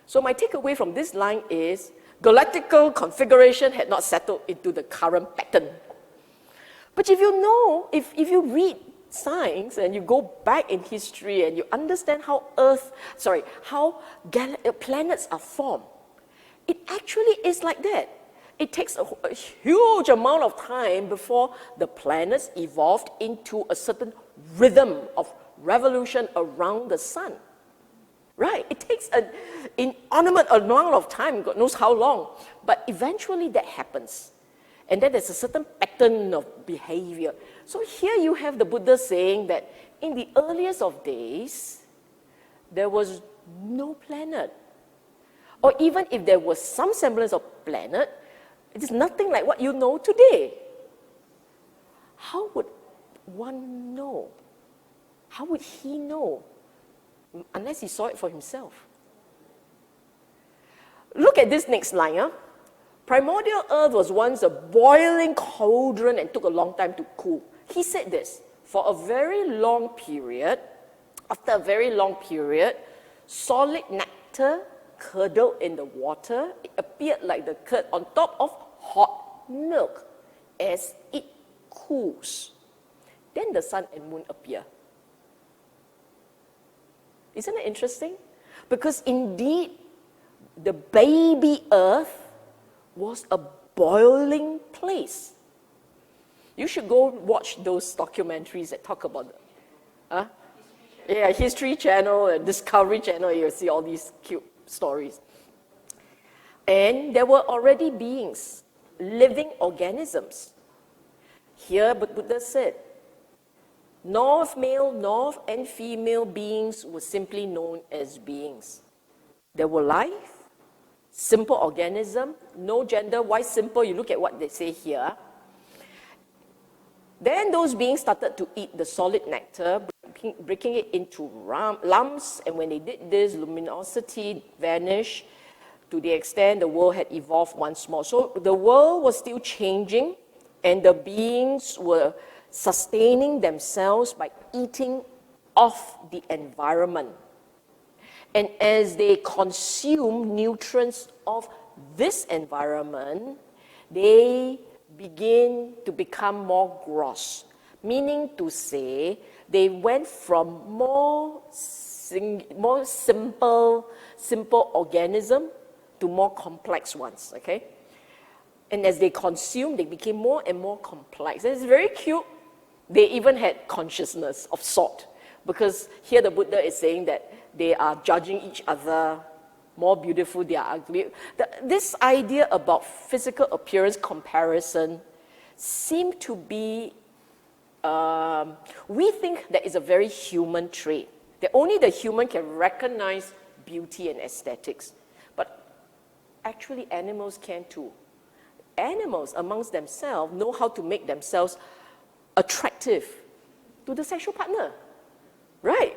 S2: So my takeaway from this line is galactical configuration had not settled into the current pattern. But if you know, if you read science and you go back in history and you understand how planets are formed, it actually is like that. It takes a huge amount of time before the planets evolved into a certain rhythm of revolution around the sun. Right? It takes an inordinate amount of time, God knows how long, but eventually that happens. And then there's a certain pattern of behavior. So here you have the Buddha saying that in the earliest of days, there was no planet. Or even if there was some semblance of planet, it is nothing like what you know today. How would one know? How would he know? Unless he saw it for himself. Look at this next line. Primordial Earth was once a boiling cauldron and took a long time to cool. He said this, for a very long period, after a very long period, solid nectar curdled in the water. It appeared like the curd on top of hot milk as it cools. Then the sun and moon appear. Isn't it interesting? Because indeed, the baby Earth was a boiling place. You should go watch those documentaries that talk about History Channel and Discovery Channel. You'll see all these cute stories. And there were already beings, living organisms. Here, Buddha said, male and female beings were simply known as beings. There were life, simple organism, no gender. Why simple? You look at what they say here. Then those beings started to eat the solid nectar, breaking it into lumps, and when they did this, luminosity vanished to the extent the world had evolved once more. So the world was still changing, and the beings were sustaining themselves by eating off the environment. And as they consume nutrients of this environment, they begin to become more gross. Meaning to say, they went from more simple organism to more complex ones, okay? And as they consume, they became more and more complex. And it's very cute. They even had consciousness of sort. Because here the Buddha is saying that they are judging each other, more beautiful, they are ugly. This idea about physical appearance comparison seems to be, we think that is a very human trait. That only the human can recognize beauty and aesthetics. But actually animals can too. Animals amongst themselves know how to make themselves attractive to the sexual partner, right?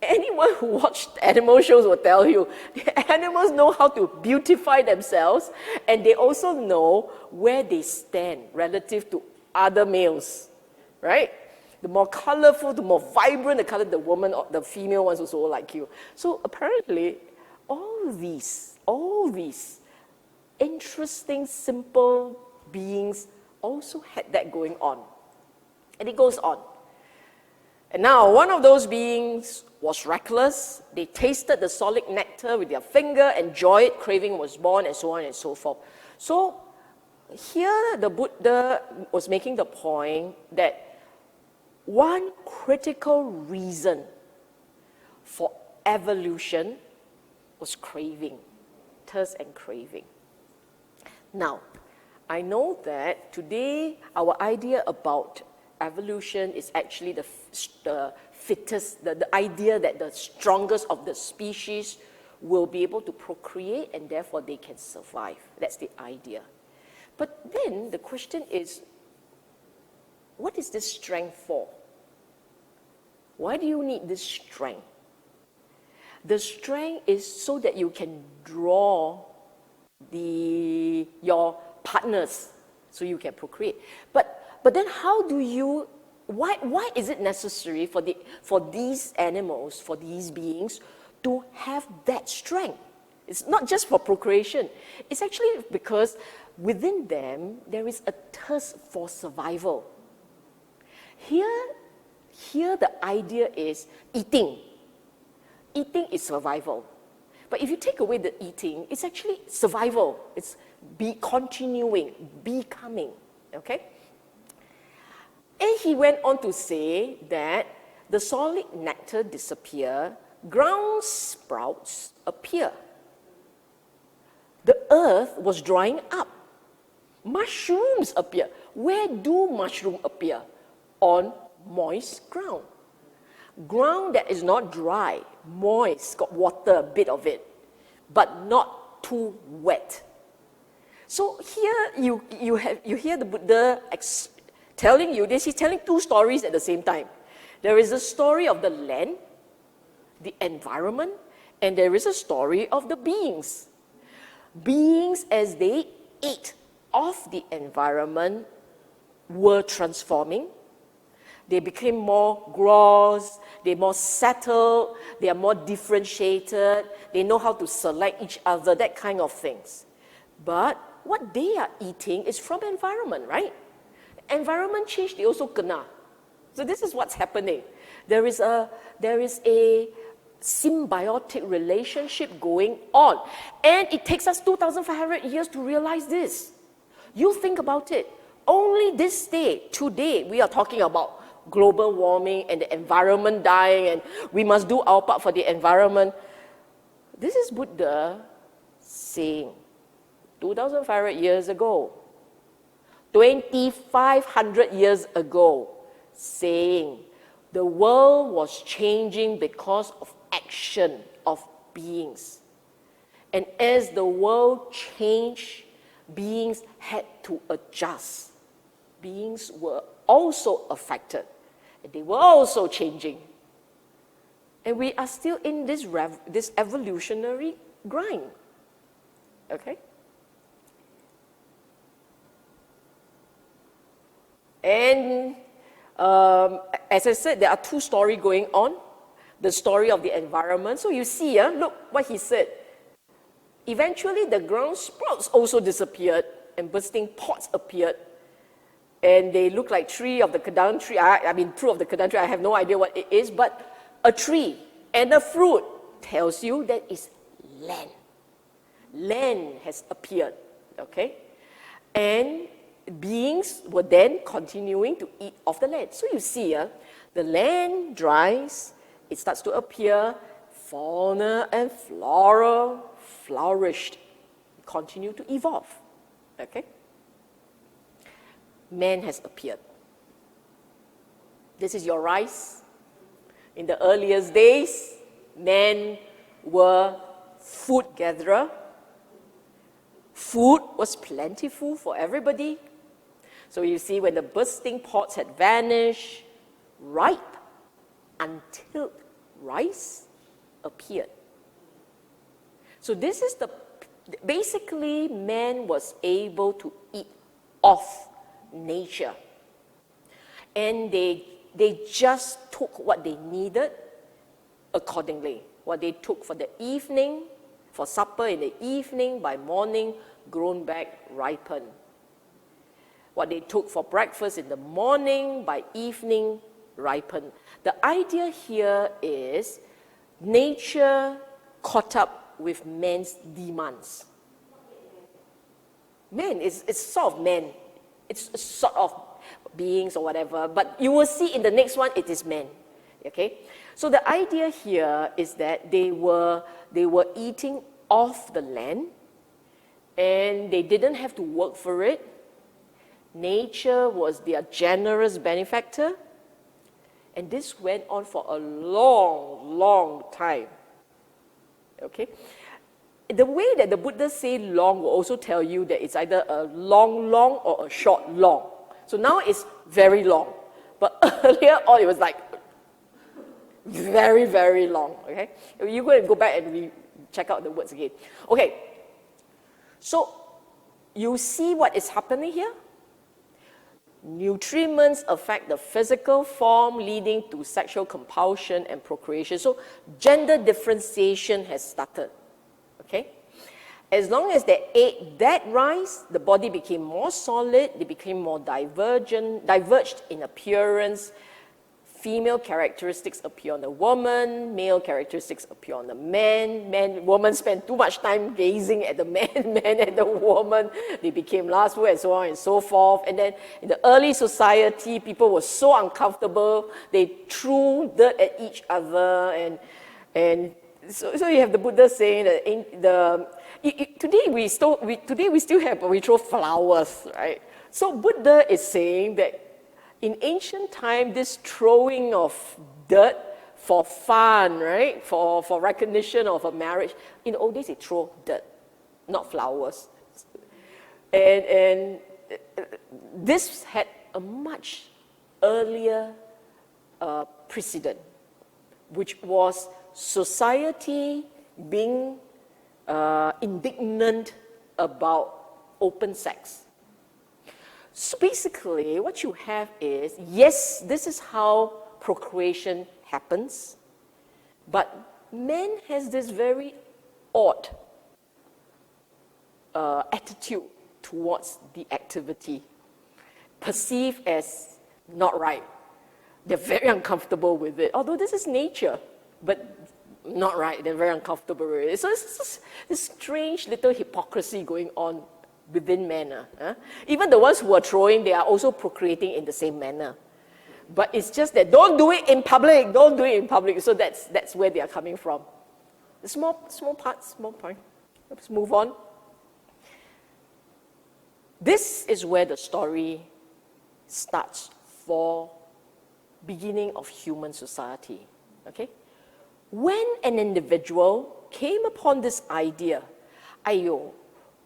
S2: anyone who watched animal shows will tell you, the animals know how to beautify themselves, and they also know where they stand relative to other males, right? The more colorful, the more vibrant the color, the woman or the female ones also like you. So apparently, all these interesting, simple beings also had that going on. And it goes on. And now, one of those beings was reckless. They tasted the solid nectar with their finger, enjoyed it, craving was born, and so on and so forth. So, here the Buddha was making the point that one critical reason for evolution was craving, thirst and craving. Now, I know that today our idea about evolution is actually the fittest, the idea that the strongest of the species will be able to procreate and therefore they can survive. That's the idea. But then the question is, what is this strength for? Why do you need this strength? The strength is so that you can draw your partners so you can procreate. But then how do you, why is it necessary for these animals, for these beings, to have that strength? It's not just for procreation. It's actually because within them, there is a thirst for survival. Here the idea is eating. Eating is survival. But if you take away the eating, it's actually survival. It's continuing, becoming, okay? And he went on to say that the solid nectar disappear, ground sprouts appear. The earth was drying up. Mushrooms appear. Where do mushrooms appear? On moist ground. Ground that is not dry, moist, got water, a bit of it, but not too wet. So here you hear the Buddha telling you this. He's telling two stories at the same time. There is a story of the land, the environment, and there is a story of the beings. Beings, as they ate of the environment, were transforming. They became more gross, they're more settled, they are more differentiated, they know how to select each other, that kind of things. But what they are eating is from environment, right? Environment change, they also kena. So this is what's happening. There is a symbiotic relationship going on. And it takes us 2,500 years to realize this. You think about it. Only this day, today, we are talking about global warming and the environment dying, and we must do our part for the environment. This is Buddha saying 2,500 years ago, 2,500 years ago, saying the world was changing because of action of beings. And as the world changed, beings had to adjust. Beings were also affected. And they were also changing. And we are still in this evolutionary grind. Okay? And as I said, there are two stories going on. The story of the environment. So you see, look what he said. Eventually, the ground sprouts also disappeared and bursting pods appeared. And they look like tree of the Kadang tree. True of the Kadang tree, I have no idea what it is, but a tree and a fruit tells you that it's land. Land has appeared, okay? And beings were then continuing to eat of the land. So you see, the land dries, it starts to appear, fauna and flora flourished, continue to evolve, okay? Man has appeared. This is your rice. In the earliest days, men were food gatherer. Food was plentiful for everybody. So you see, when the bursting pods had vanished, ripe, untilled rice appeared. So this is basically man was able to eat off nature. And they just took what they needed accordingly. What they took for the evening, for supper in the evening, by morning, grown back, ripened. What they took for breakfast in the morning, by evening, ripened. The idea here is nature caught up with man's demands. Man, it's sort of man. It's sort of beings or whatever, but you will see in the next one, it is man. Okay? So the idea here is that they were eating off the land, and they didn't have to work for it. Nature was their generous benefactor, and this went on for a long, long time. Okay? The way that the Buddha say long will also tell you that it's either a long, long or a short, long. So now it's very long. But earlier on, it was like very, very long. Okay? You go back and check out the words again. Okay. So you see what is happening here? Nutriments affect the physical form, leading to sexual compulsion and procreation. So gender differentiation has started. Okay? As long as they ate that rice, the body became more solid, they became more diverged in appearance. Female characteristics appear on the woman, male characteristics appear on the man. Woman spend too much time gazing at the man at the woman. They became lustful and so on and so forth. And then in the early society, people were so uncomfortable, they threw dirt at each other. And so you have the Buddha saying that today we still have, we throw flowers, right? So Buddha is saying that in ancient time, this throwing of dirt for fun, right? For recognition of a marriage. In the old days, they throw dirt, not flowers. And this had a much earlier precedent, which was society being indignant about open sex. So basically, what you have is, yes, this is how procreation happens, but man has this very odd attitude towards the activity, perceived as not right. They're very uncomfortable with it, although this is nature, but not right, they're very uncomfortable with it. So it's just this strange little hypocrisy going on within men. Even the ones who are throwing, they are also procreating in the same manner. But it's just that don't do it in public, don't do it in public. So that's where they are coming from. Small point. Let's move on. This is where the story starts for beginning of human society. Okay? When an individual came upon this idea,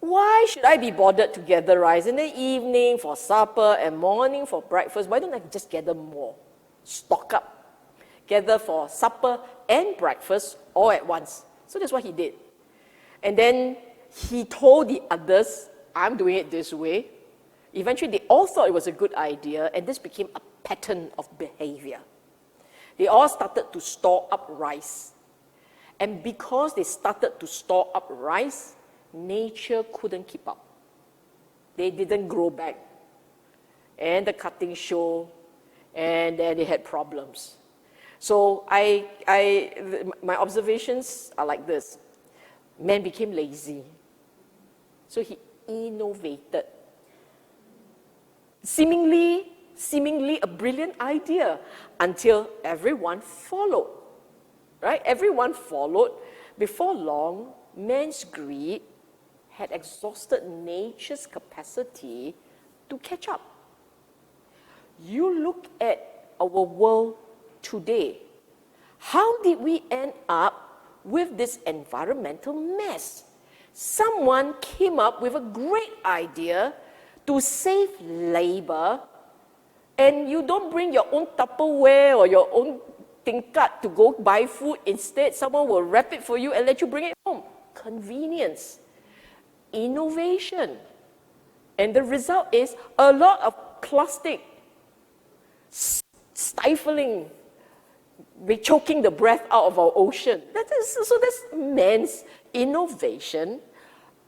S2: why should I be bothered to gather rice in the evening for supper and morning for breakfast? Why don't I just gather more? Stock up. Gather for supper and breakfast all at once. So that's what he did. And then he told the others, I'm doing it this way. Eventually, they all thought it was a good idea, and this became a pattern of behavior. They all started to store up rice. And because they started to store up rice, nature couldn't keep up. They didn't grow back. And the cuttings show, and then they had problems. So my observations are like this. Man became lazy. So he innovated. Seemingly a brilliant idea until everyone followed. Right? Everyone followed. Before long, man's greed had exhausted nature's capacity to catch up. You look at our world today. How did we end up with this environmental mess? Someone came up with a great idea to save labor, and you don't bring your own Tupperware or your own tingkat to go buy food. Instead, someone will wrap it for you and let you bring it home. Convenience. Innovation. And the result is a lot of plastic stifling, choking the breath out of our ocean. So that's man's innovation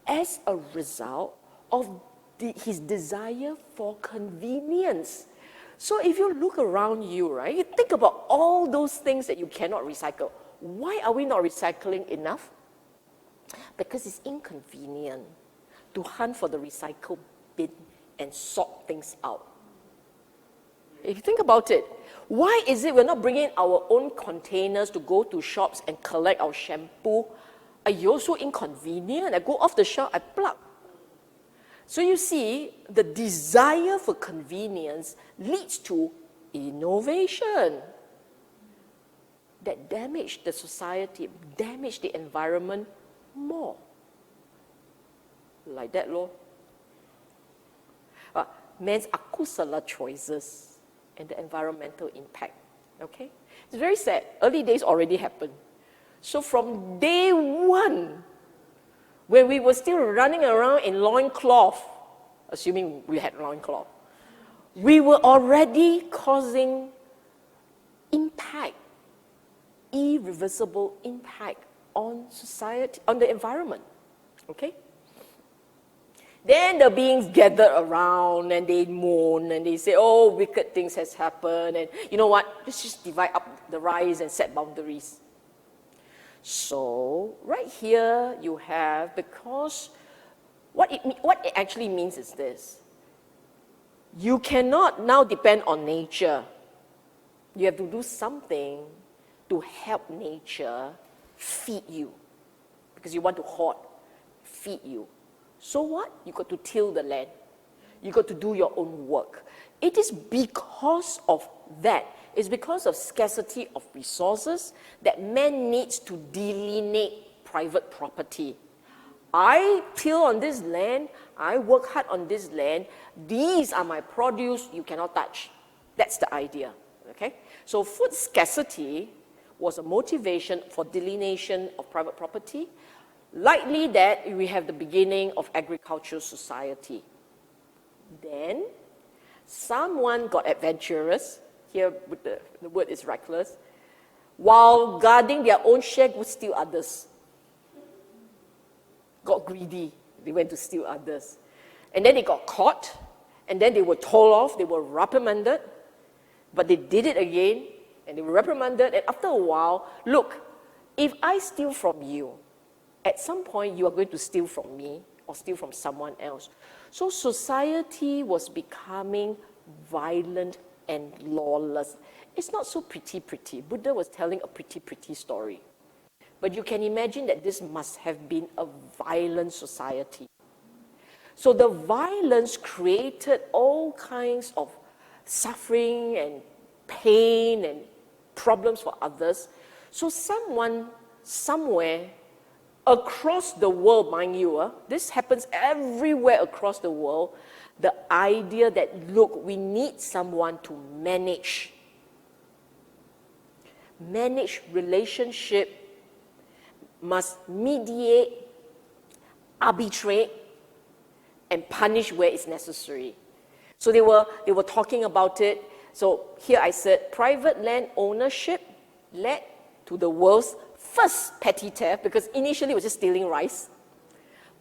S2: as a result of his desire for convenience. So if you look around you, right, you think about all those things that you cannot recycle. Why are we not recycling enough? Because it's inconvenient to hunt for the recycle bin and sort things out. If you think about it, why is it we're not bringing our own containers to go to shops and collect our shampoo? You're so inconvenient. I go off the shelf, I plug. So you see, the desire for convenience leads to innovation that damage the society, damage the environment more. Like that, lor. Man's akusala choices and the environmental impact. Okay? It's very sad. Early days already happened. So from day one, when we were still running around in loincloth, assuming we had loincloth, we were already causing impact, irreversible impact on society, on the environment. Okay? Then the beings gathered around and they moan and they say, oh, wicked things has happened, and you know what, let's just divide up the rice and set boundaries. So right here you have, because what it actually means is this: you cannot now depend on nature. You have to do something to help nature feed you, because you want to hoard, feed you. So what? You got to till the land. You got to do your own work. It is because of that, it's because of scarcity of resources that man needs to delineate private property. I till on this land, I work hard on this land, these are my produce, you cannot touch. That's the idea, okay? So food scarcity was a motivation for delineation of private property. Likely that we have the beginning of agricultural society. Then, someone got adventurous, here the word is reckless, while guarding their own share would steal others. Got greedy, they went to steal others. And then they got caught, and then they were told off, they were reprimanded, but they did it again, and they were reprimanded, and after a while, look, if I steal from you, at some point you are going to steal from me or steal from someone else. So society was becoming violent and lawless. It's not so pretty. Buddha was telling a pretty story. But you can imagine that this must have been a violent society. So the violence created all kinds of suffering and pain and problems for others. So someone, somewhere, across the world, mind you, this happens everywhere across the world, the idea that, look, we need someone to manage relationship, must mediate, arbitrate, and punish where it's necessary. So they were talking about it. So here I said, private land ownership led to the world's first petty theft, because initially it was just stealing rice,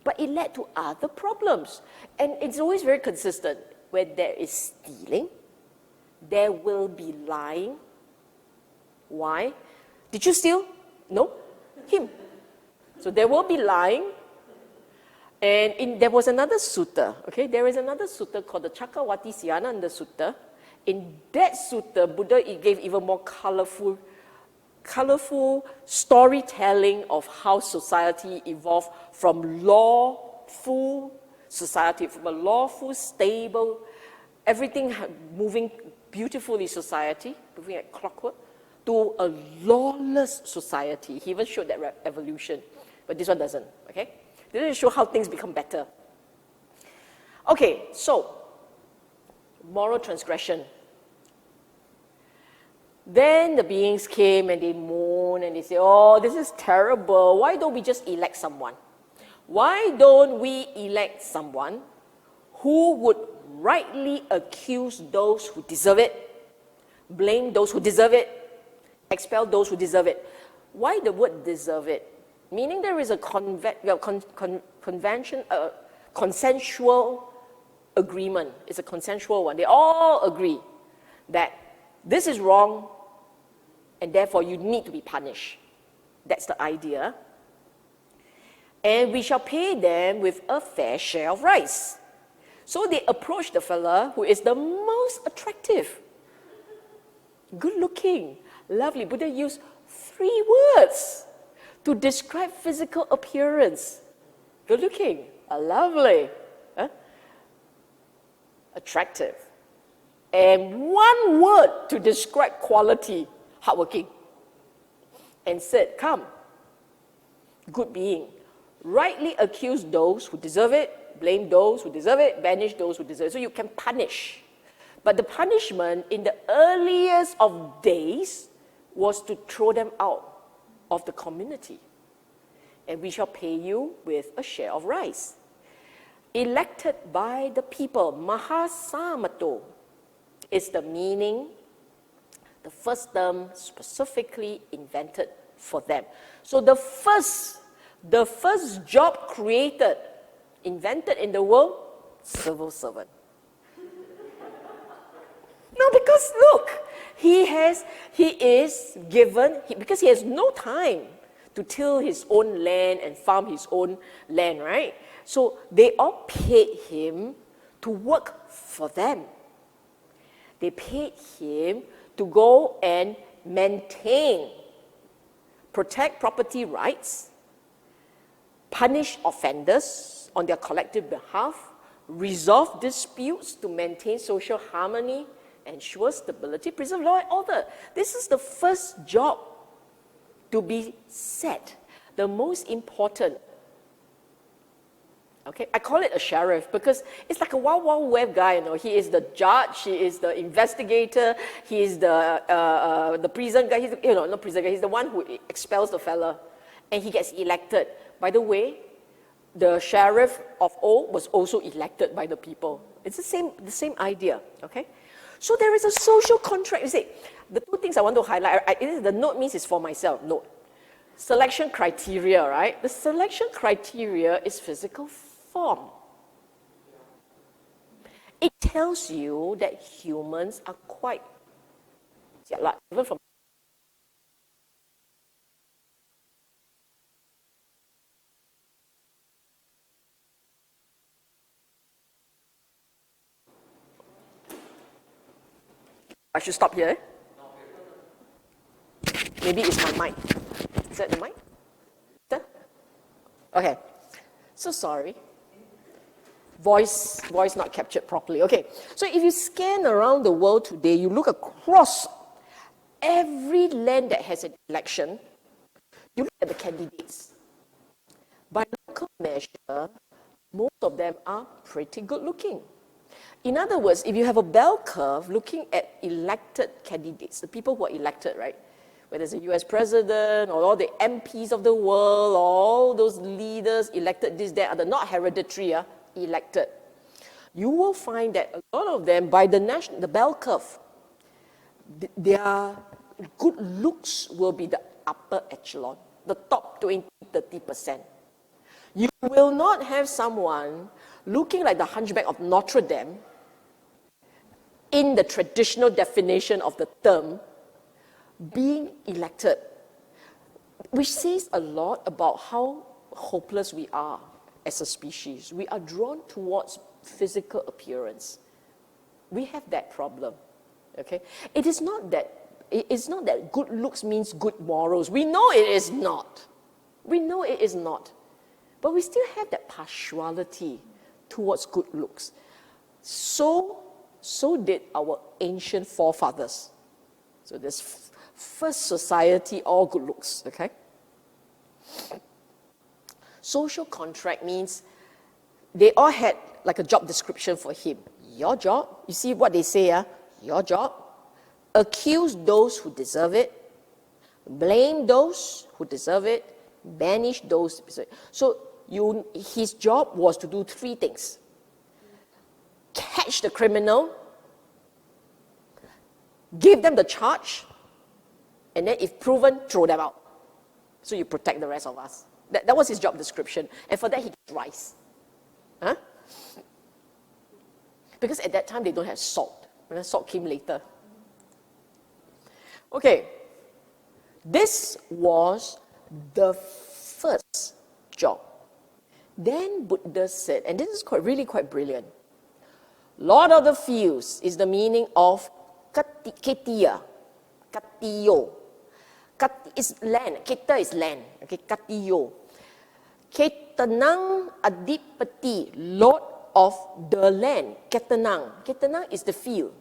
S2: but it led to other problems. And it's always very consistent. Where there is stealing, there will be lying. Why? Did you steal? No. Him. So there will be lying. And there was another sutta, okay? There is another sutta called the Chakravarti Siyananda Sutta. In that sutta, Buddha gave even more colorful storytelling of how society evolved from lawful society, from a lawful, stable, everything moving beautifully society, moving like clockwork, to a lawless society. He even showed that evolution, but this one doesn't, okay? This doesn't show how things become better. Okay, so, moral transgression. Then the beings came and they moan and they say, oh, this is terrible. Why don't we just elect someone? Why don't we elect someone who would rightly accuse those who deserve it, blame those who deserve it, expel those who deserve it? Why the word deserve it? Meaning there is a consensual agreement. It's a consensual one. They all agree that this is wrong and therefore you need to be punished. That's the idea. And we shall pay them with a fair share of rice. So they approach the fella who is the most attractive, good looking, lovely. Buddha used 3 words to describe physical appearance. Good looking, lovely, attractive. And 1 word to describe quality, hardworking. And said, come, good being, rightly accuse those who deserve it, blame those who deserve it, banish those who deserve it. So you can punish. But the punishment in the earliest of days was to throw them out of the community. And we shall pay you with a share of rice. Elected by the people, Mahasamato is the meaning, the first term specifically invented for them. So the first job created, invented in the world, civil servant. No, because look, because he has no time to till his own land and farm his own land, right? So they all paid him to work for them. They paid him to go and maintain, protect property rights, punish offenders on their collective behalf, resolve disputes to maintain social harmony, ensure stability, preserve law and order. This is the first job to be set, the most important. Okay, I call it a sheriff because it's like a wild, wild web guy. You know, he is the judge, he is the investigator, he is the prison guy. He's, not prison guy. He's the one who expels the fella, and he gets elected. By the way, the sheriff of old was also elected by the people. It's the same idea. Okay, so there is a social contract. You see, the 2 things I want to highlight. The note means it's for myself. Note. Selection criteria, right? The selection criteria is physical form. It tells you that humans are quite, even from I should stop here. Maybe it's my mic. Is that the mic? Okay. So sorry. Voice not captured properly. Okay. So if you scan around the world today, you look across every land that has an election, you look at the candidates. By local measure, most of them are pretty good looking. In other words, if you have a bell curve looking at elected candidates, the people who are elected, right? Whether it's a US president or all the MPs of the world, all those leaders elected, this, that, other, not hereditary, elected. You will find that a lot of them, by the bell curve, their good looks will be the upper echelon, the top 20-30%. You will not have someone looking like the Hunchback of Notre Dame in the traditional definition of the term being elected, which says a lot about how hopeless we are as a species. We are drawn towards physical appearance. We have that problem. Okay? It's not that good looks means good morals. We know it is not. We know it is not. But we still have that partiality towards good looks. So did our ancient forefathers. So this first society, all good looks, okay? Social contract means they all had like a job description for him. Your job, you see what they say, your job, accuse those who deserve it, blame those who deserve it, banish those who deserve it. So his job was to do three things. Catch the criminal, give them the charge, and then if proven, throw them out. So you protect the rest of us. That was his job description. And for that, he gets rice. Huh? Because at that time, they don't have salt. And salt came later. Okay. This was the first job. Then Buddha said, and this is really quite brilliant. Lord of the fields is the meaning of ketiya, katiyo. Is land, keta is land, okay, katiyo. Ketanang adipati, Lord of the land, ketanang. Ketanang is the field.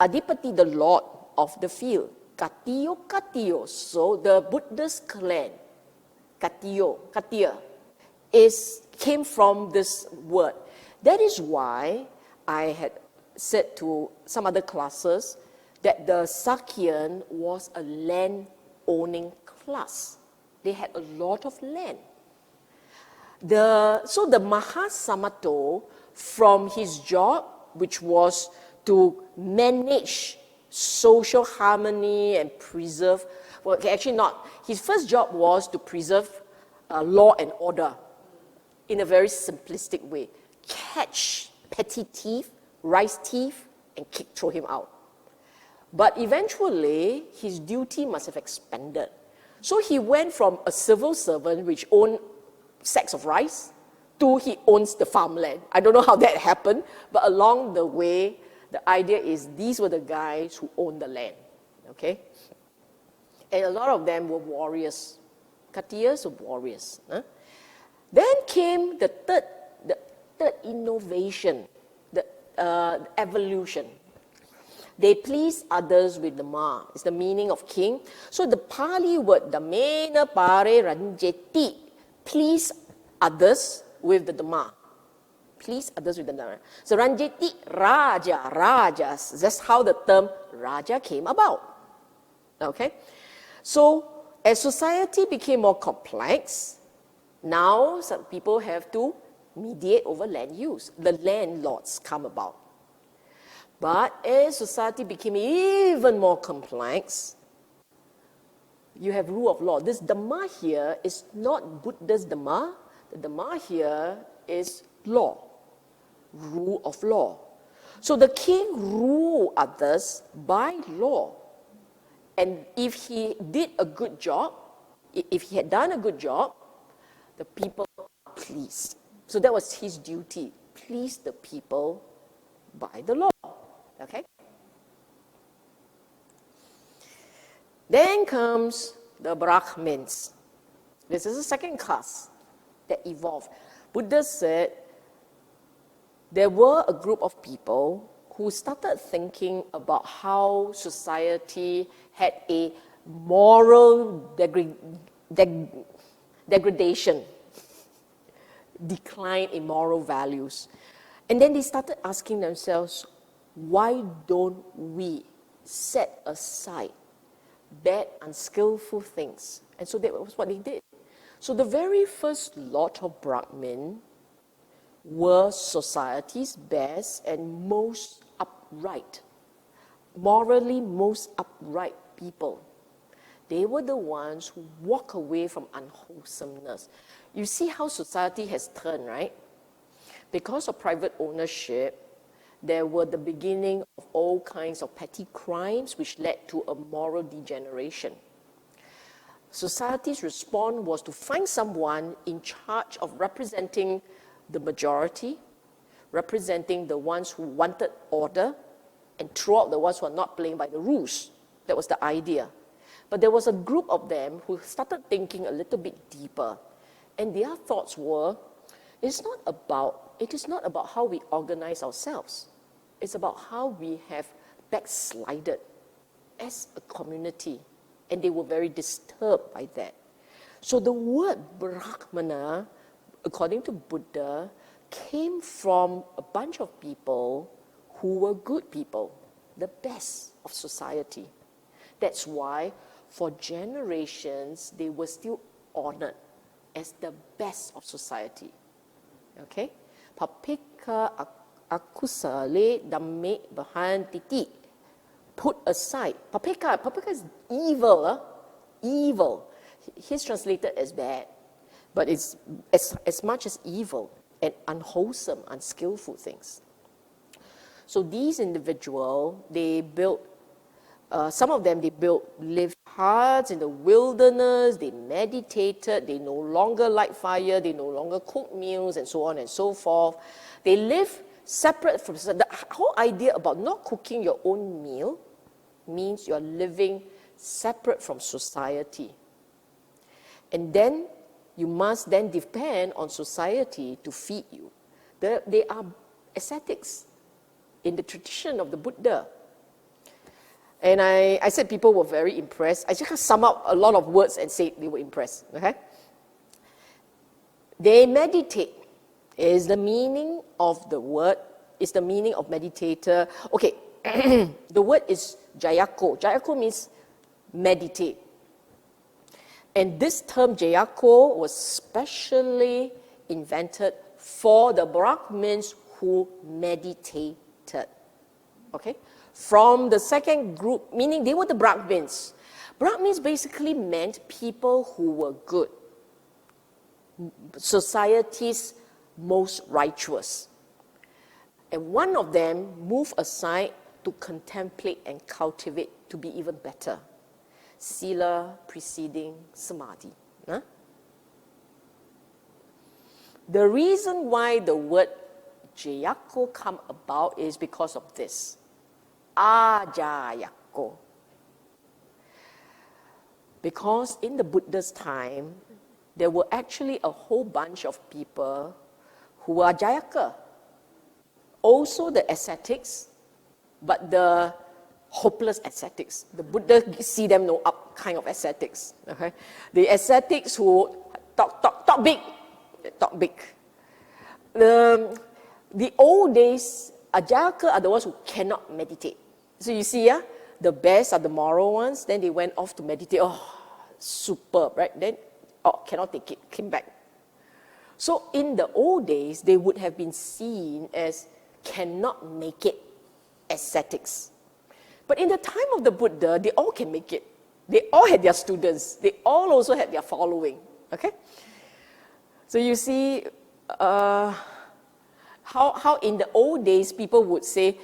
S2: Adipati, the Lord of the field. Katiyo, katiyo. So the Buddhist clan, katiyo, katiya, came from this word. That is why I had said to some other classes that the Sakyan was a land-owning class. They had a lot of land. So the Mahasamato, from his job, which was to manage social harmony and preserve, well, actually not. His first job was to preserve law and order in a very simplistic way. Catch petty thief, rice thief, and throw him out. But eventually, his duty must have expanded. So he went from a civil servant which owned sacks of rice to he owns the farmland. I don't know how that happened, but along the way, the idea is these were the guys who owned the land. Okay? And a lot of them were warriors. Katiyas were warriors. Huh? Then came the third innovation, the evolution. They please others with Dhamma. It's the meaning of king. So the Pali word Dhammena pare ranjeti, please others with the Dhamma. Please others with the Dhamma. So ranjeti, rajas. That's how the term raja came about. Okay? So as society became more complex, now some people have to mediate over land use. The landlords come about. But as society became even more complex, you have rule of law. This Dhamma here is not Buddha's Dhamma. The Dhamma here is law, rule of law. So the king ruled others by law. And if he did a good job, if he had done a good job, the people are pleased. So that was his duty, please the people by the law. Okay? Then comes the Brahmins. This is the second class that evolved. Buddha said there were a group of people who started thinking about how society had a moral degradation, decline in moral values. And then they started asking themselves, why don't we set aside bad, unskillful things? And so that was what they did. So the very first lot of Brahmin were society's best and most upright, morally most upright people. They were the ones who walk away from unwholesomeness. You see how society has turned, right? Because of private ownership, there were the beginning of all kinds of petty crimes which led to a moral degeneration. Society's response was to find someone in charge of representing the majority, representing the ones who wanted order, and throw out the ones who are not playing by the rules. That was the idea. But there was a group of them who started thinking a little bit deeper. And their thoughts were, it is not about how we organize ourselves. It's about how we have backslided as a community. And they were very disturbed by that. So the word Brahmana, according to Buddha, came from a bunch of people who were good people. the best of society. That's why for generations they were still honored as the best of society. Okay? Papeka akusale dhamme bahan titi. Put aside. Papeka is evil. Evil. He's translated as bad. But it's as much as evil and unwholesome, unskillful things. So these individuals, they built, some of them, lived hard in the wilderness, they meditated, they no longer light fire, they no longer cook meals, and so on and so forth. They live separate from, the whole idea about not cooking your own meal means you're living separate from society. And then you must then depend on society to feed you. They are ascetics in the tradition of the Buddha. And I said people were very impressed. I just sum up a lot of words and say they were impressed. Okay? They meditate. Is the meaning of the word, is the meaning of meditator. Okay, the word is jayako. Jayako means meditate. And this term jayako was specially invented for the Brahmins who meditated. Okay? From the second group, meaning they were the Brahmins. Brahmins basically meant people who were good. Society's most righteous. And one of them moved aside to contemplate and cultivate to be even better. Sila preceding samadhi. Huh? The reason why the word jayako come about is because of this. Ajayako. Because in the Buddha's time, there were actually a whole bunch of people who were jayaka. Also the ascetics, but the hopeless ascetics. The Buddha see them no up kind of ascetics. Okay? The ascetics who talk big. Talk big. The old days, ajayaka are the ones who cannot meditate. So you see, the best are the moral ones. Then they went off to meditate. Oh, superb, right? Then, cannot take it, came back. So in the old days, they would have been seen as cannot make it ascetics. But in the time of the Buddha, they all can make it. They all had their students. They all also had their following. Okay? So you see how in the old days people would say,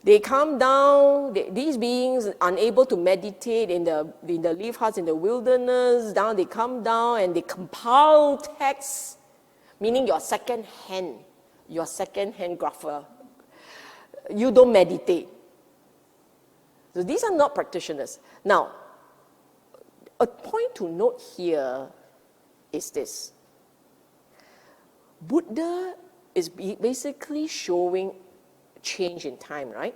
S2: they come down, these beings unable to meditate in the leaf huts in the wilderness, they come down and they compile texts, meaning your second hand grapher. You don't meditate. So these are not practitioners. Now, a point to note here is this. Buddha is basically showing change in time, right?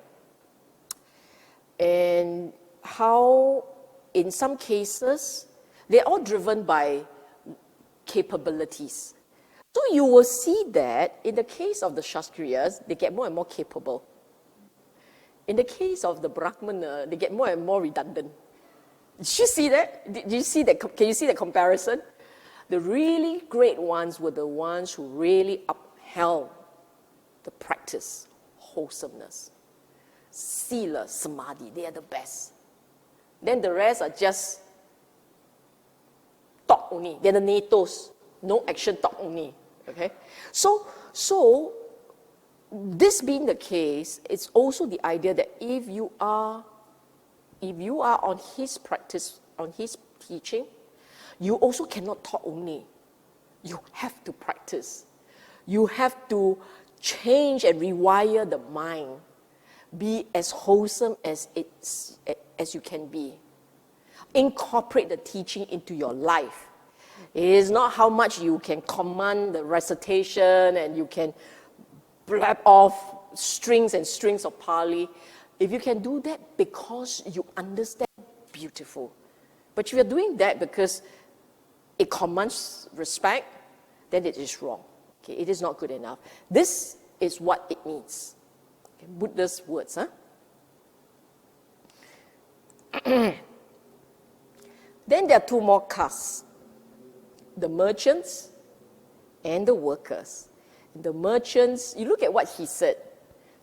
S2: And how, in some cases, they're all driven by capabilities. So you will see that in the case of the Shastriyas, they get more and more capable. In the case of the Brahmana, they get more and more redundant. Did you see that? Did you see that? Can you see the comparison? The really great ones were the ones who really upheld the practice, wholesomeness. Sila, samadhi, they are the best. Then the rest are just talk only. They're the natos. No action, talk only. Okay? So this being the case, it's also the idea that if you are on his practice, on his teaching, you also cannot talk only. You have to practice. You have to change and rewire the mind. Be as wholesome as you can be. Incorporate the teaching into your life. It is not how much you can command the recitation and you can blab off strings and strings of Pali. If you can do that because you understand, beautiful. But if you're doing that because it commands respect, then it is wrong. Okay, it is not good enough. This is what it means. Okay, Buddha's words. Then there are two more castes, the merchants and the workers. The merchants, you look at what he said,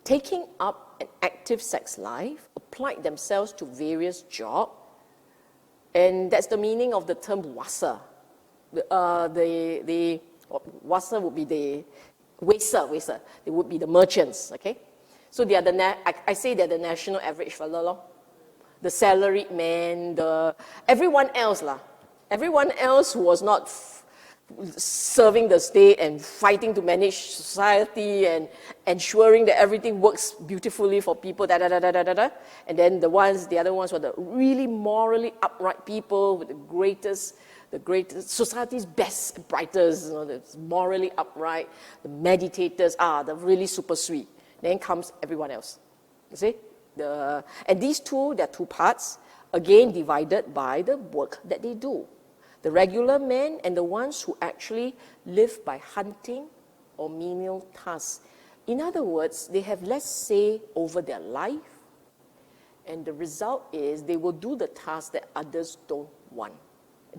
S2: taking up an active sex life, applied themselves to various jobs, and that's the meaning of the term wasa. Wasa would be the waster. They would be the merchants, okay? So they are I say they're the national average fella, lor. The salaried man, everyone else who was not serving the state and fighting to manage society and ensuring that everything works beautifully for people, and then the other ones were the really morally upright people with the greatest society's best and brightest, the morally upright, the meditators, the really super sweet. Then comes everyone else. You see? And these two, there are two parts, again divided by the work that they do. The regular men and the ones who actually live by hunting or menial tasks. In other words, they have less say over their life, and the result is they will do the tasks that others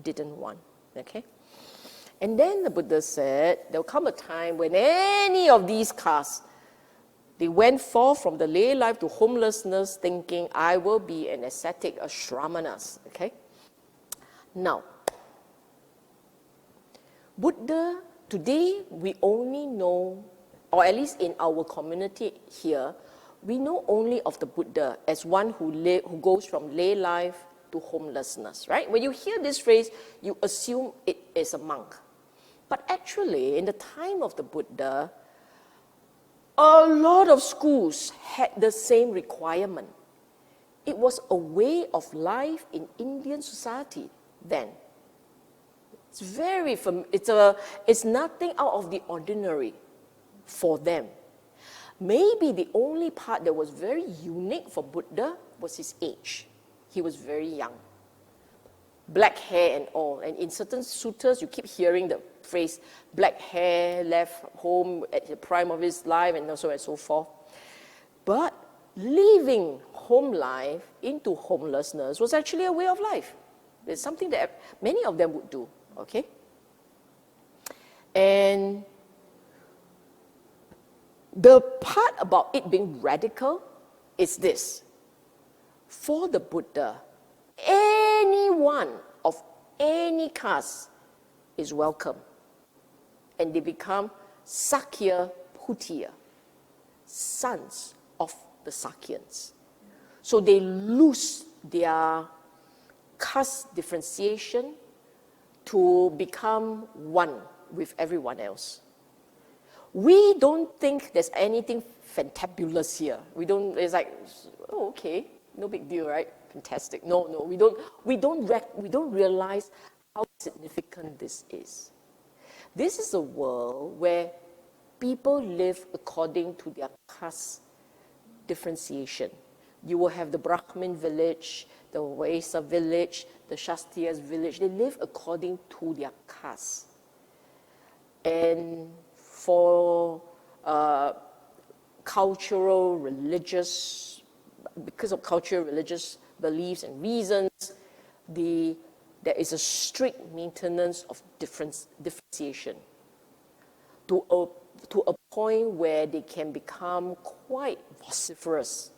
S2: didn't want. Okay? And then the Buddha said, there will come a time when any of these castes, they went forth from the lay life to homelessness thinking, I will be an ascetic, a shramanas. Okay? Now, Buddha, today we only know, or at least in our community here, we know only of the Buddha as one who goes from lay life to homelessness, right? When you hear this phrase, you assume it is a monk. But actually, in the time of the Buddha, a lot of schools had the same requirement. It was a way of life in Indian society then. It's nothing out of the ordinary for them. Maybe the only part that was very unique for Buddha was his age. He was very young. Black hair and all. And in certain suttas, you keep hearing the phrase, black hair, left home at the prime of his life, and so on and so forth. But leaving home life into homelessness was actually a way of life. It's something that many of them would do, okay? And the part about it being radical is this. For the Buddha, anyone of any caste is welcome. And they become Sakya Putiya, sons of the Sakyans. So they lose their caste differentiation to become one with everyone else. We don't think there's anything fantabulous here. It's like, oh, okay, no big deal, right? Fantastic. No, we don't realize how significant this is. This is a world where people live according to their caste differentiation. You will have the Brahmin village, the Vaishya village, the Shastriya's village. They live according to their caste. And for because of cultural, religious beliefs and reasons, there is a strict maintenance of differentiation to a point where they can become quite vociferous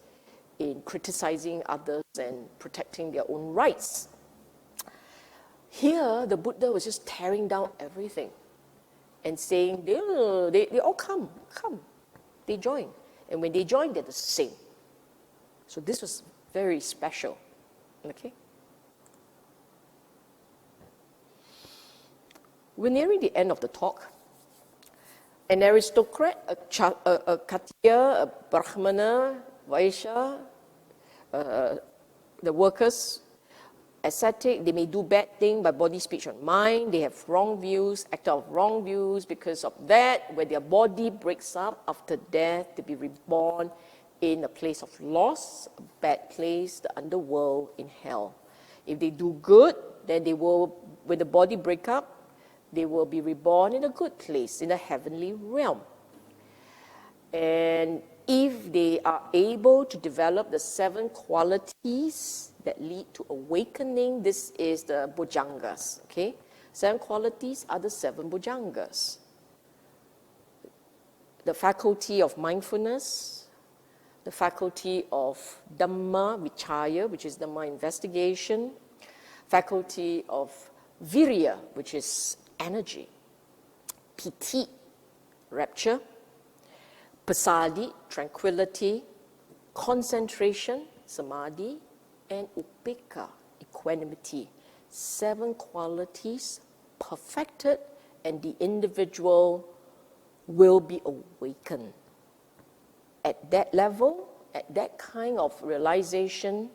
S2: in criticizing others and protecting their own rights. Here, the Buddha was just tearing down everything and saying, they all come. They join. And when they join, they're the same. So this was very special. Okay? We're nearing the end of the talk. An aristocrat, a Kshatriya, a Brahmana, Vaishya, the workers, ascetic, they may do bad things by body, speech, and mind. They have wrong views, act out of wrong views. Because of that, when their body breaks up after death, they be reborn in a place of loss, a bad place, the underworld, in hell. If they do good, then they will, when the body breaks up, they will be reborn in a good place, in a heavenly realm. And if if they are able to develop the 7 qualities that lead to awakening, this is the Bhujangas, okay? 7 qualities are the 7 Bhujangas. The faculty of mindfulness, the faculty of Dhamma Vichaya, which is Dhamma investigation, faculty of Virya, which is energy, Piti, rapture, Pasadi, tranquility, concentration, Samadhi, and Upekkha, equanimity. 7 qualities perfected, and the individual will be awakened. At that level, at that kind of realization,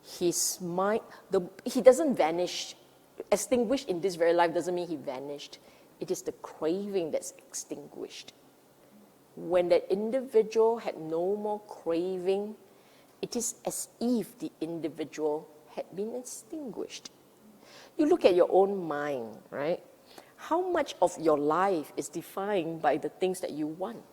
S2: his mind, he doesn't vanish. Extinguished in this very life doesn't mean he vanished. It is the craving that's extinguished. When that individual had no more craving, it is as if the individual had been extinguished. You look at your own mind, right? How much of your life is defined by the things that you want?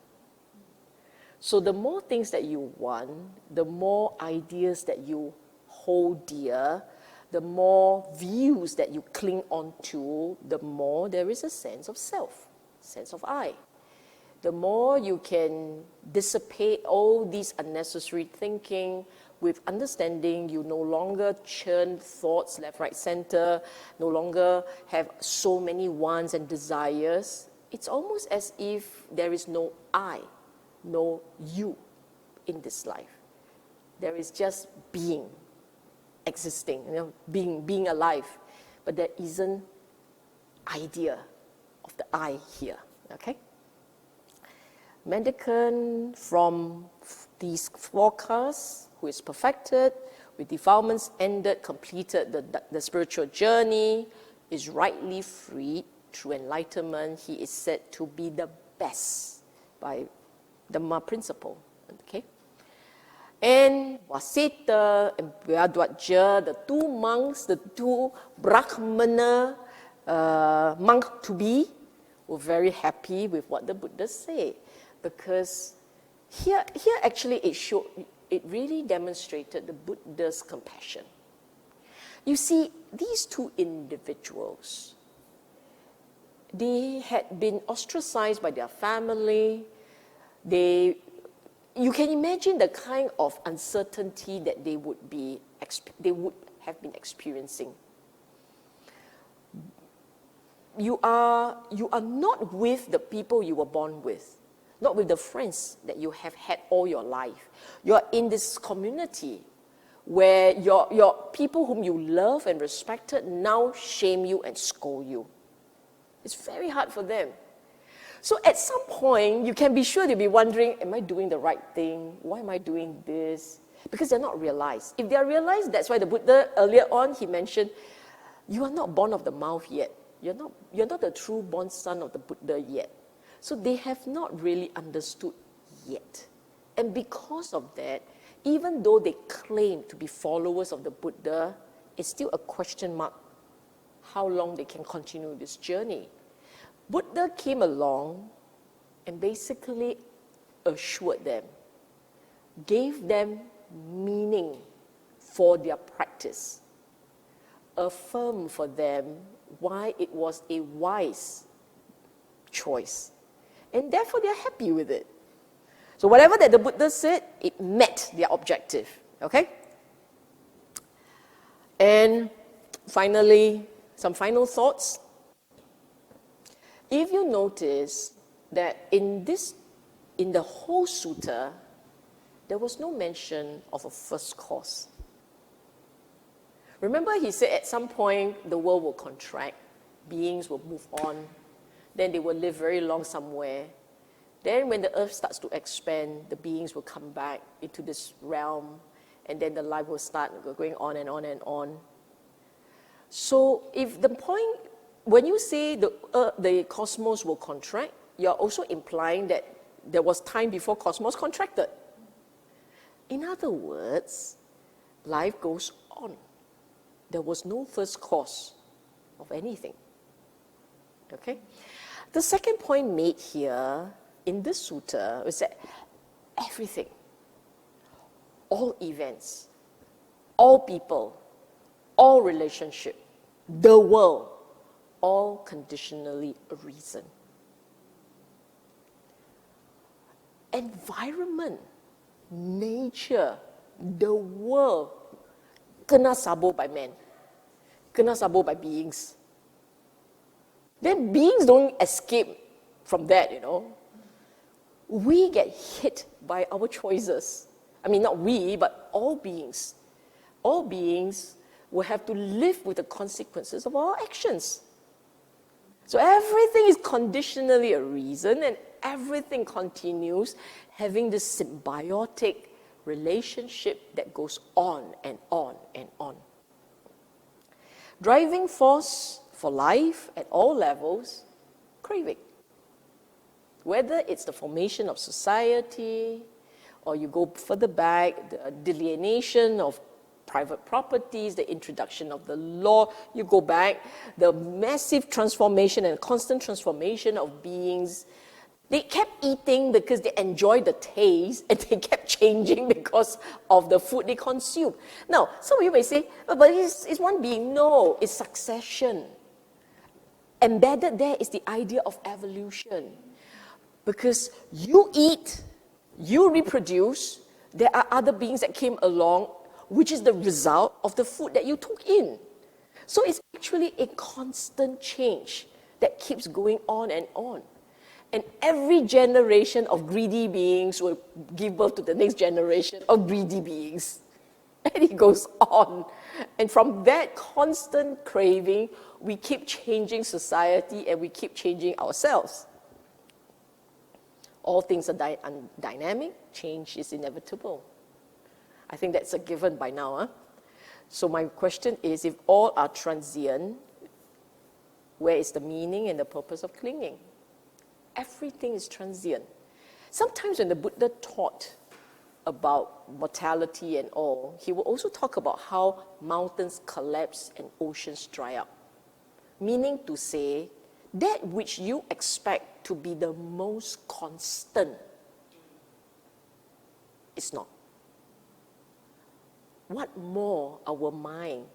S2: So the more things that you want, the more ideas that you hold dear, the more views that you cling on to, the more there is a sense of self, sense of I. The more you can dissipate all these unnecessary thinking with understanding, you no longer churn thoughts left, right, center, no longer have so many wants and desires. It's almost as if there is no I, no you in this life. There is just being, existing, being alive. But there isn't idea of the I here, okay? Mendicant from these forecasts, who is perfected, with defilements ended, completed the spiritual journey, is rightly freed through enlightenment. He is said to be the best by Dhamma principle. Okay? And Vasita and Vyadwaja, the 2 monks, the 2 Brahmana monk-to-be, were very happy with what the Buddha said. Because here actually it really demonstrated the Buddha's compassion. You see, these 2 individuals, they had been ostracized by their family. You can imagine the kind of uncertainty that they would have been experiencing. You are not with the people you were born with, not with the friends that you have had all your life. You are in this community where your people whom you love and respected now shame you and scold you. It's very hard for them. So at some point, you can be sure they'll be wondering, am I doing the right thing? Why am I doing this? Because they're not realized. If they are realized, that's why the Buddha, earlier on, he mentioned, you are not born of the mouth yet. You're not the true born son of the Buddha yet. So they have not really understood yet. And because of that, even though they claim to be followers of the Buddha, it's still a question mark how long they can continue this journey. Buddha came along and basically assured them, gave them meaning for their practice, affirmed for them why it was a wise choice. And therefore, they're happy with it. So whatever that the Buddha said, it met their objective, okay? And finally, some final thoughts. If you notice that in the whole sutta, there was no mention of a first cause. Remember, he said at some point the world will contract, beings will move on, then they will live very long somewhere. Then when the earth starts to expand, the beings will come back into this realm, and then the life will start going on and on and on. So if the point, when you say the cosmos will contract, you're also implying that there was time before cosmos contracted. In other words, life goes on. There was no first cause of anything. Okay? The second point made here in this sutta is that everything, all events, all people, all relationship, the world, all conditionally arisen. Environment, nature, the world, kena sabo by men, kena sabo by beings. Then beings don't escape from that, We get hit by our choices. I mean, not we, but all beings. All beings will have to live with the consequences of our actions. So everything is conditionally arisen, and everything continues having this symbiotic relationship that goes on and on and on. Driving force for life at all levels, craving. Whether it's the formation of society, or you go further back, the delineation of private properties, the introduction of the law, you go back, the massive transformation and constant transformation of beings. They kept eating because they enjoyed the taste, and they kept changing because of the food they consumed. Now, some of you may say, oh, but it's one being. No, it's succession. Embedded there is the idea of evolution. Because you eat, you reproduce, there are other beings that came along, which is the result of the food that you took in. So it's actually a constant change that keeps going on and on. And every generation of greedy beings will give birth to the next generation of greedy beings. And it goes on. And from that constant craving, we keep changing society and we keep changing ourselves. All things are dynamic, change is inevitable. I think that's a given by now. Huh? So my question is, if all are transient, where is the meaning and the purpose of clinging? Everything is transient. Sometimes when the Buddha taught about mortality and all, he will also talk about how mountains collapse and oceans dry up. Meaning to say, that which you expect to be the most constant is not. What more our mind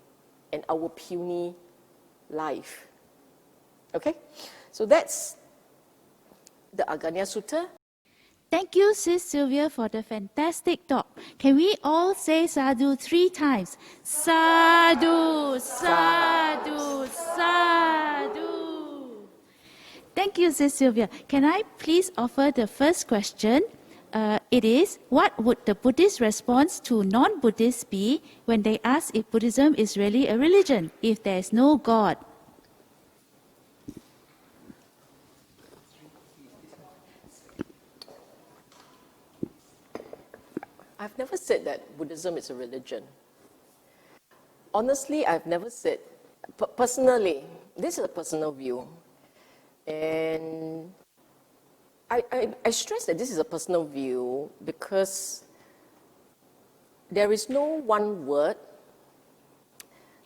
S2: and our puny life? Okay? So that's the Aggañña Sutta.
S1: Thank you, Sis Sylvia, for the fantastic talk. Can we all say sadhu 3 times? Sadhu, sadhu, sadhu. Thank you, Sis Sylvia. Can I please offer the first question? It is, what would the Buddhist response to non-Buddhists be when they ask if Buddhism is really a religion, if there is no God?
S2: I've never said that Buddhism is a religion. Honestly, I've never said, personally, this is a personal view. And I stress that this is a personal view because there is no one word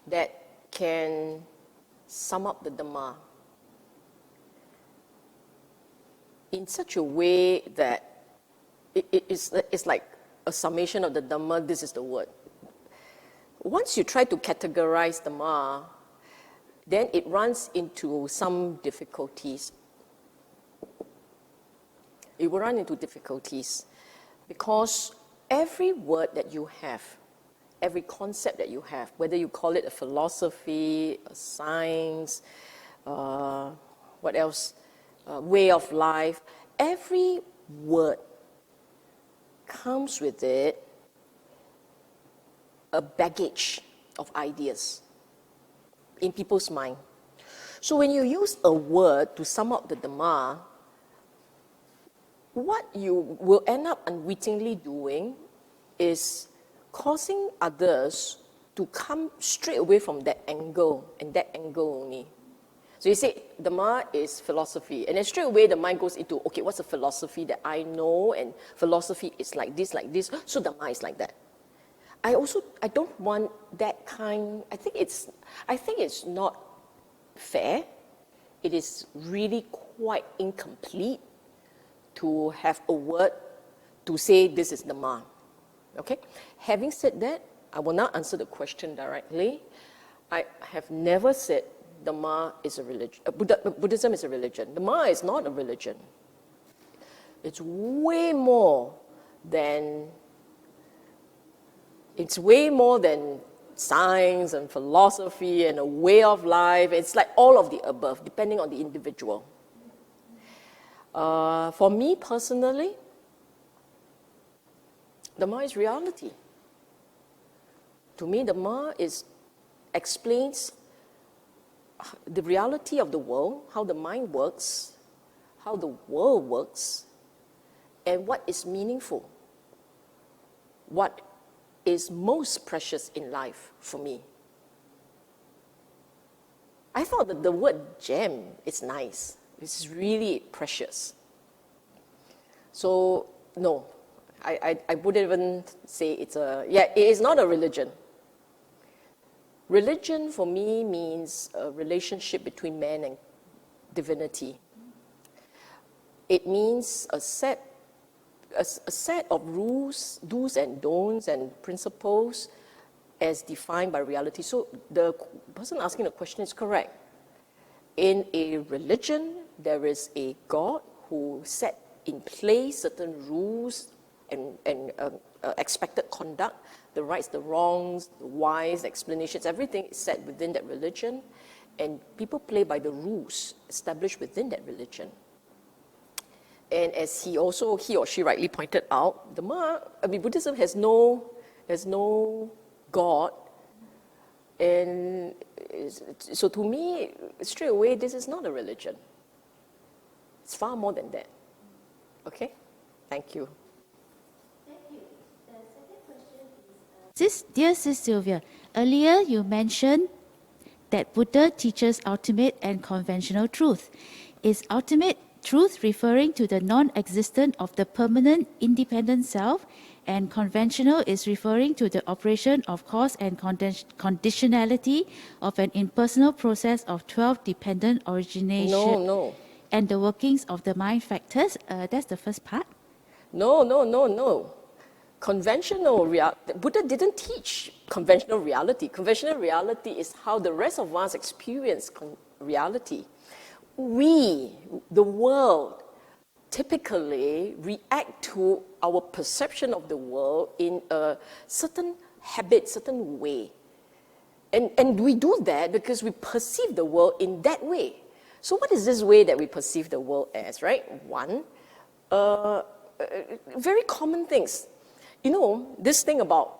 S2: that can sum up the Dhamma in such a way that it's like a summation of the Dhamma, this is the word. Once you try to categorize Dhamma, then it runs into some difficulties. It will run into difficulties because every word that you have, every concept that you have, whether you call it a philosophy, a science, what else, way of life, every word comes with it a baggage of ideas in people's mind. So when you use a word to sum up the Dhamma, what you will end up unwittingly doing is causing others to come straight away from that angle, and that angle only. So you say, Dhamma is philosophy, and then straight away the mind goes into, okay, what's a philosophy that I know, and philosophy is like this, so Dhamma is like that. I don't want that kind, I think it's not fair. It is really quite incomplete to have a word to say this is Dhamma. Okay? Having said that, I will not answer the question directly. I have never said Dhamma is a religion. Buddhism is a religion. Dhamma is not a religion. It's way more than science and philosophy and a way of life. It's like all of the above, depending on the individual. For me personally, Dhamma is reality. To me, Dhamma explains the reality of the world, how the mind works, how the world works, and what is meaningful, what is most precious in life for me. I thought that the word gem is nice. It's really precious. So, no, I wouldn't even say it is not a religion. Religion for me means a relationship between man and divinity. It means a set of rules, do's and don'ts, and principles as defined by reality. So the person asking the question is correct. In a religion, there is a God who set in place certain rules and expected conduct, the rights, the wrongs, the whys, explanations, everything is set within that religion, and people play by the rules established within that religion. And as he or she rightly pointed out, Buddhism has no God, and so to me, straight away, this is not a religion. It's far more than that. Okay? Thank you.
S1: Dear Sis Sylvia, earlier you mentioned that Buddha teaches ultimate and conventional truth. Is ultimate truth referring to the non-existence of the permanent independent self, and conventional is referring to the operation of cause and conditionality of an impersonal process of 12 dependent origination
S2: No.
S1: and the workings of the mind factors? That's the first part.
S2: No. Buddha didn't teach conventional reality. Conventional reality is how the rest of us experience reality. We, the world, typically react to our perception of the world in a certain habit, certain way. And we do that because we perceive the world in that way. So what is this way that we perceive the world as, right? One, very common things. You know, this thing about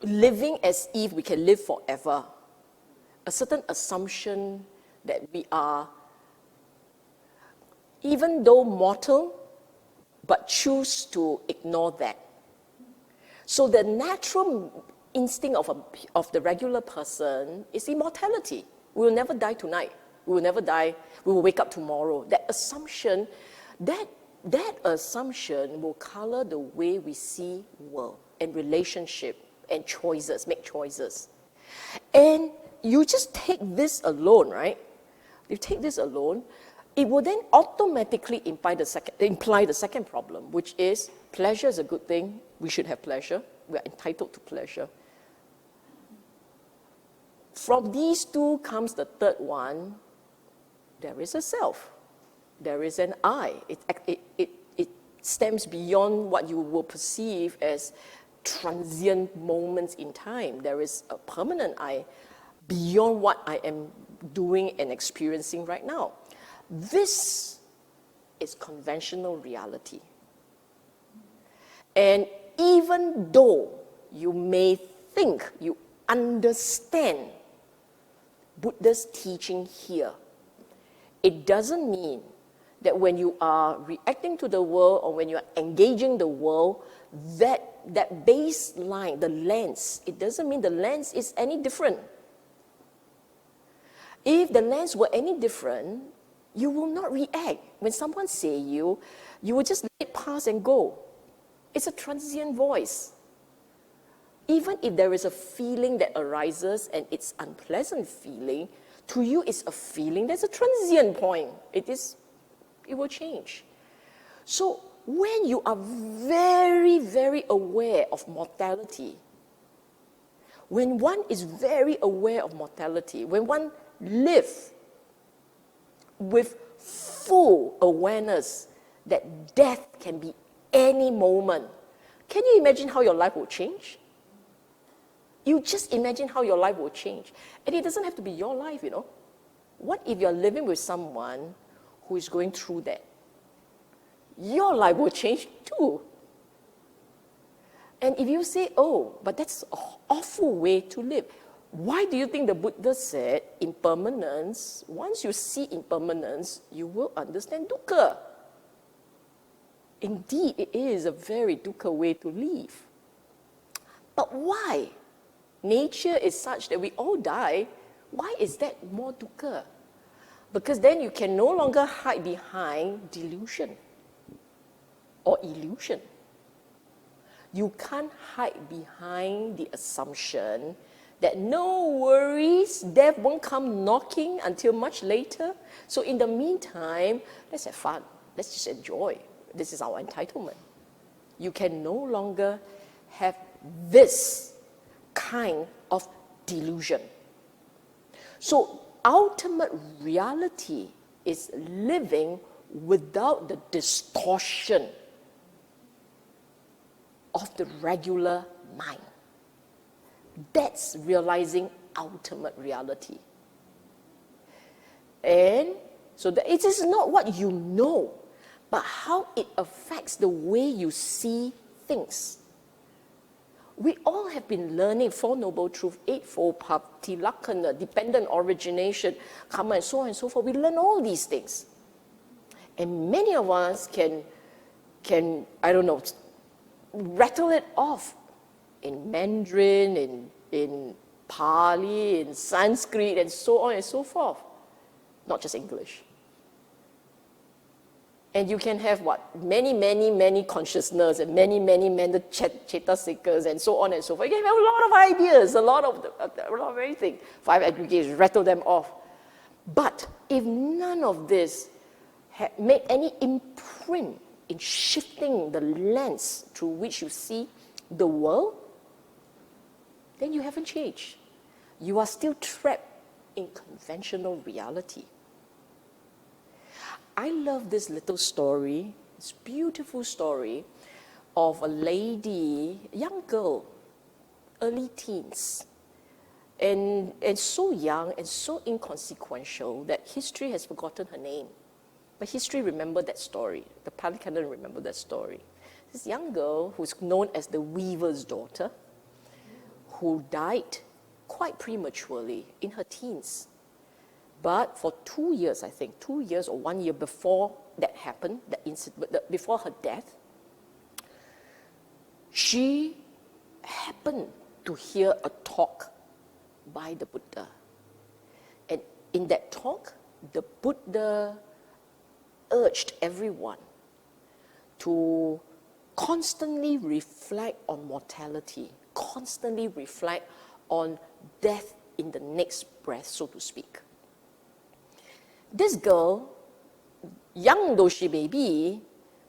S2: living as if we can live forever, a certain assumption that we are, even though mortal, but choose to ignore that. So the natural instinct of the regular person is immortality. We will never die tonight. We will never die. We will wake up tomorrow. That assumption will color the way we see world and relationship and choices, make choices. And you just take this alone, right? You take this alone, it will then automatically imply the second problem, which is pleasure is a good thing. We should have pleasure. We are entitled to pleasure. From these two comes the third one. There is a self. There is an I. It stems beyond what you will perceive as transient moments in time. There is a permanent I beyond what I am doing and experiencing right now. This is conventional reality. And even though you may think you understand Buddha's teaching here, it doesn't mean that when you are reacting to the world or when you are engaging the world, that baseline, the lens, it doesn't mean the lens is any different. If the lens were any different, you will not react. When someone say you will just let it pass and go. It's a transient voice. Even if there is a feeling that arises and it's unpleasant feeling, to you it's a feeling, there's a transient point. It will change. So when you are very, very aware of mortality, when one is very aware of mortality, when one lives with full awareness that death can be any moment, can you imagine how your life will change? You just imagine how your life will change. And it doesn't have to be your life, you know. What if you're living with someone who is going through that? Your life will change too. And if you say, oh, but that's an awful way to live, why do you think the Buddha said impermanence, once you see impermanence, you will understand dukkha? Indeed, it is a very dukkha way to live. But why? Nature is such that we all die. Why is that more dukkha? Because then you can no longer hide behind delusion or illusion. You can't hide behind the assumption that no worries, death won't come knocking until much later. So in the meantime, let's have fun. Let's just enjoy. This is our entitlement. You can no longer have this kind of delusion. So ultimate reality is living without the distortion of the regular mind. That's realizing ultimate reality. And so it is not what you know, but how it affects the way you see things. We all have been learning Four Noble Truths, Eightfold Path, Tilakkhana, dependent origination, karma, and so on and so forth. We learn all these things. And many of us can I don't know, rattle it off in Mandarin, in Pali, in Sanskrit, and so on and so forth. Not just English. And you can have many consciousness and many cetasikas and so on and so forth. You can have a lot of ideas, a lot of everything. 5 aggregates, rattle them off. But if none of this made any imprint in shifting the lens through which you see the world, then you haven't changed. You are still trapped in conventional reality. I love this little story, this beautiful story of a lady, a young girl, early teens, and so young and so inconsequential that history has forgotten her name. But history remembered that story. The Pali Canon remembered that story. This young girl who's known as the weaver's daughter, who died quite prematurely in her teens. But for 2 years, I think, 2 years or 1 year before that happened, that incident, before her death, she happened to hear a talk by the Buddha. And in that talk, the Buddha urged everyone to constantly reflect on mortality, constantly reflect on death in the next breath, so to speak. This girl, young though she may be,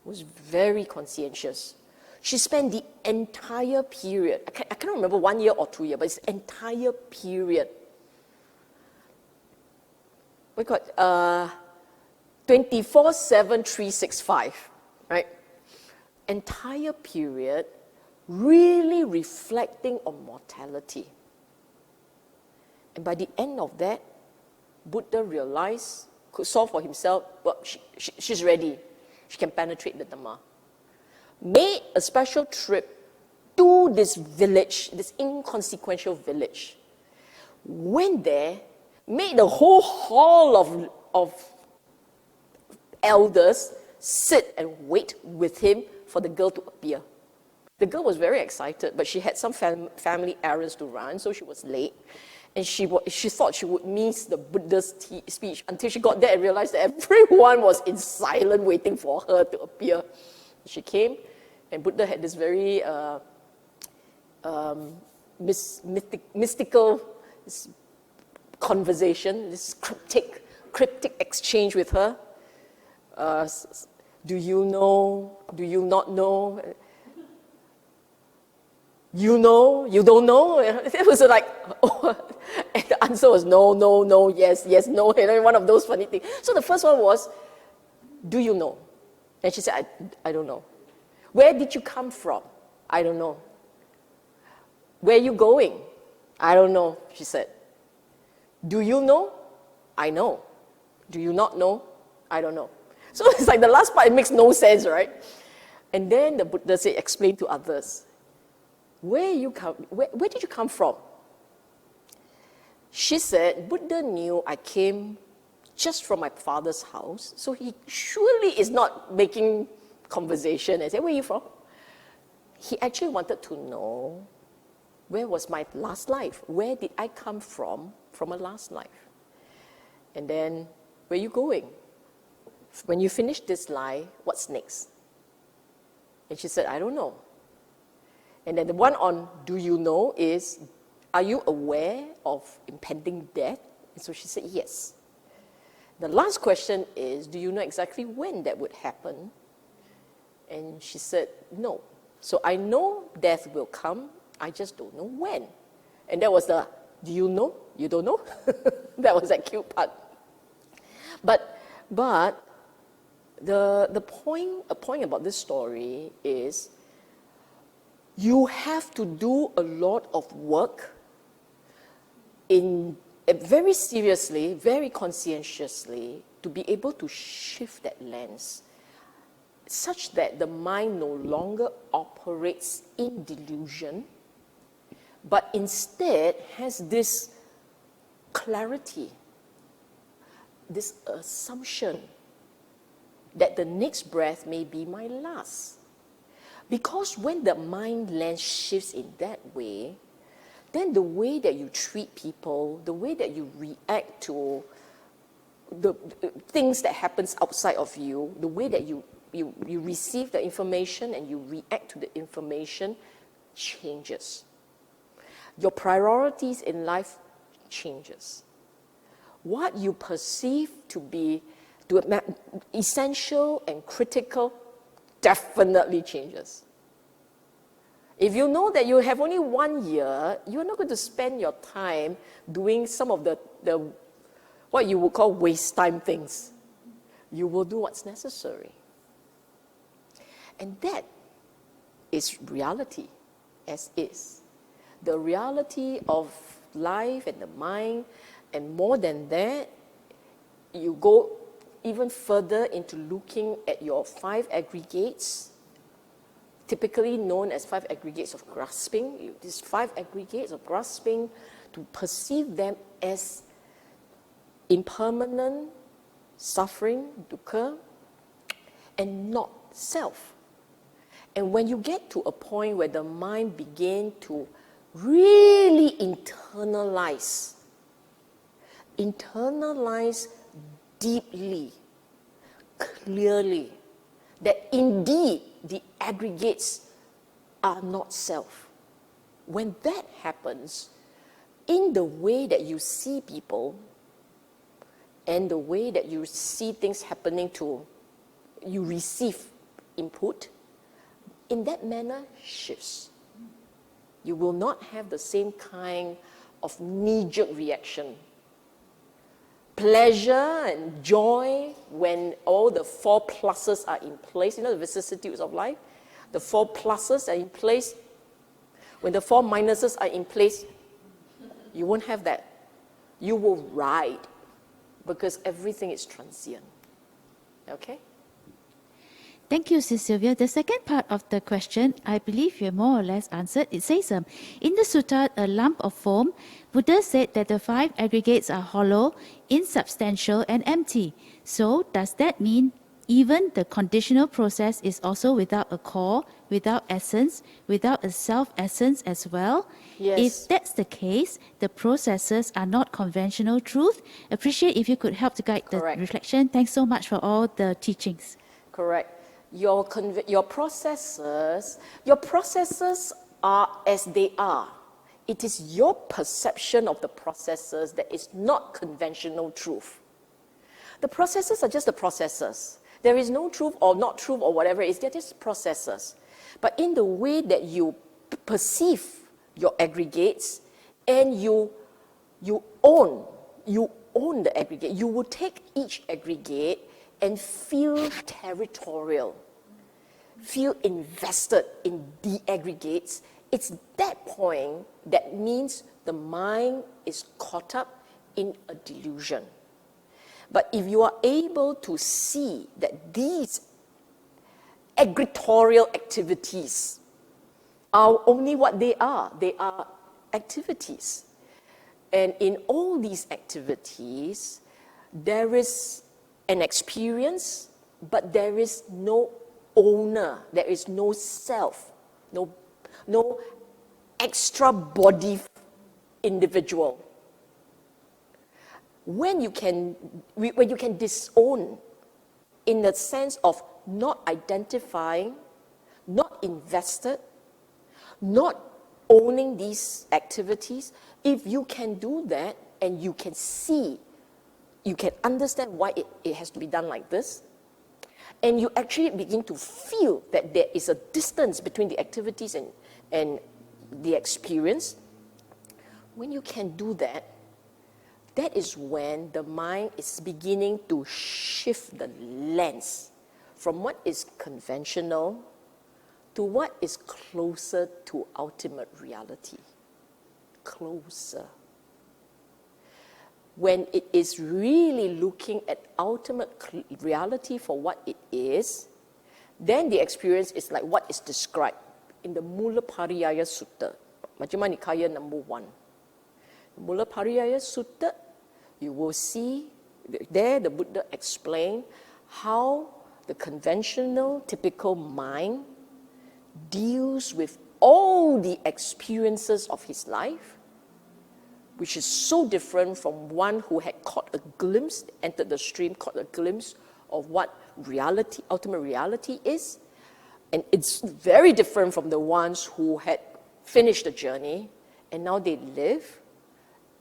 S2: was very conscientious. She spent the entire period, I cannot remember 1 year or 2 years, but it's the entire period. 24/7, 365, right? Entire period really reflecting on mortality. And by the end of that, Buddha realized, could solve for himself, well, she's ready. She can penetrate the Dhamma. Made a special trip to this village, this inconsequential village. Went there, made the whole hall of elders sit and wait with him for the girl to appear. The girl was very excited, but she had some family errands to run, so she was late. And she thought she would miss the Buddha's speech until she got there and realized that everyone was in silence waiting for her to appear. She came, and Buddha had this very mystical conversation, this cryptic exchange with her. Do you know? Do you not know? You know? You don't know? It was like, oh, and the answer was no, no, no, yes, yes, no. One of those funny things. So the first one was, do you know? And she said, I don't know. Where did you come from? I don't know. Where are you going? I don't know, she said. Do you know? I know. Do you not know? I don't know. So it's like the last part, it makes no sense, right? And then the Buddha said, explain to others. Where did you come from? She said, Buddha knew I came just from my father's house, so he surely is not making conversation and say, where are you from? He actually wanted to know, where was my last life? Where did I come from a last life? And then, where are you going? When you finish this life, what's next? And she said, I don't know. And then the one on do you know is, are you aware of impending death? And so she said, yes. The last question is, do you know exactly when that would happen? And she said, no. So I know death will come, I just don't know when. And that was the, do you know? You don't know? That was that cute part. But the point about this story is, you have to do a lot of work very seriously, very conscientiously, to be able to shift that lens such that the mind no longer operates in delusion, but instead has this clarity, this assumption that the next breath may be my last. Because when the mind lens shifts in that way, then the way that you treat people, the way that you react to the things that happens outside of you, the way that you receive the information and you react to the information changes. Your priorities in life changes. What you perceive to be essential and critical definitely changes. If you know that you have only 1 year, you're not going to spend your time doing some of the what you would call waste time things. You will do what's necessary. And that is reality as is. The reality of life and the mind, and more than that, you go even further into looking at your 5 aggregates, typically known as 5 aggregates of grasping. These 5 aggregates of grasping, to perceive them as impermanent, suffering, dukkha, and not self. And when you get to a point where the mind begins to really internalize deeply, clearly, that indeed the aggregates are not self. When that happens, in the way that you see people and the way that you see things happening to, you receive input, in that manner shifts. You will not have the same kind of knee-jerk reaction. Pleasure and joy, when all the 4 pluses are in place, you know, the vicissitudes of life, the 4 pluses are in place. When the 4 minuses are in place, you won't have that. You will ride, because everything is transient. Okay?
S1: Thank you, Sis Sylvia. The second part of the question, I believe you more or less answered. It says, in the sutta, a lump of foam, Buddha said that the 5 aggregates are hollow, insubstantial, and empty. So, does that mean even the conditional process is also without a core, without essence, without a self-essence as well?
S2: Yes.
S1: If that's the case, the processes are not conventional truth. Appreciate if you could help to guide
S2: Correct.
S1: the reflection. Thanks so much for all the teachings.
S2: Correct. Your processes are as they are. It is your perception of the processes that is not conventional truth. The processes are just the processes. There is no truth or not truth or whatever it is. They're just processes. But in the way that you perceive your aggregates and you own the aggregate, you will take each aggregate and feel territorial, feel invested in the aggregates. It's that point that means the mind is caught up in a delusion. But if you are able to see that these egretorial activities are only what they are activities. And in all these activities, there is an experience, but there is no owner, there is no self, no extra body individual. When you can disown in the sense of not identifying, not invested, not owning these activities, if you can do that and you can see, you can understand why it has to be done like this, and you actually begin to feel that there is a distance between the activities and the experience, when you can do that, that is when the mind is beginning to shift the lens from what is conventional to what is closer to ultimate reality. Closer. When it is really looking at ultimate reality for what it is, then the experience is like what is described in the Mula Pariyaya Sutta, Majjhima Nikaya number 1. Mula Pariyaya Sutta, you will see there the Buddha explained how the conventional, typical mind deals with all the experiences of his life, which is so different from one who had caught a glimpse, entered the stream, caught a glimpse of what reality, ultimate reality is. And it's very different from the ones who had finished the journey and now they live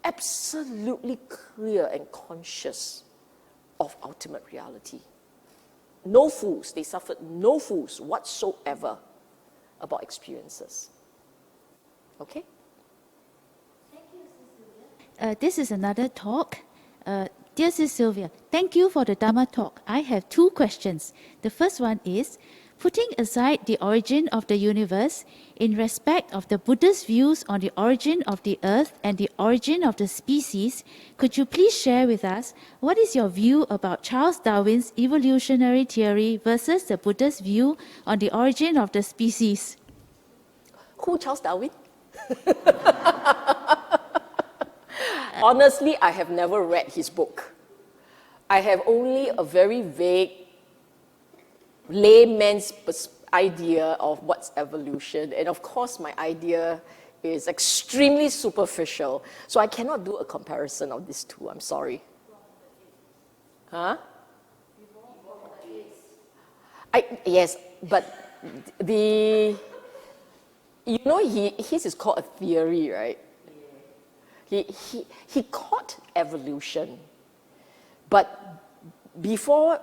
S2: absolutely clear and conscious of ultimate reality. No fools, they suffered no fools whatsoever about experiences. Okay?
S1: This is another talk. Dear Sis Sylvia, thank you for the Dhamma talk. I have 2 questions. The first one is, putting aside the origin of the universe, in respect of the Buddhist views on the origin of the earth and the origin of the species, could you please share with us what is your view about Charles Darwin's evolutionary theory versus the Buddhist view on the origin of the species?
S2: Who, Charles Darwin? Honestly, I have never read his book. I have only a very vague layman's idea of what's evolution. And of course, my idea is extremely superficial. So I cannot do a comparison of these two. I'm sorry. Huh? Yes, but his is called a theory, right? He caught evolution, but before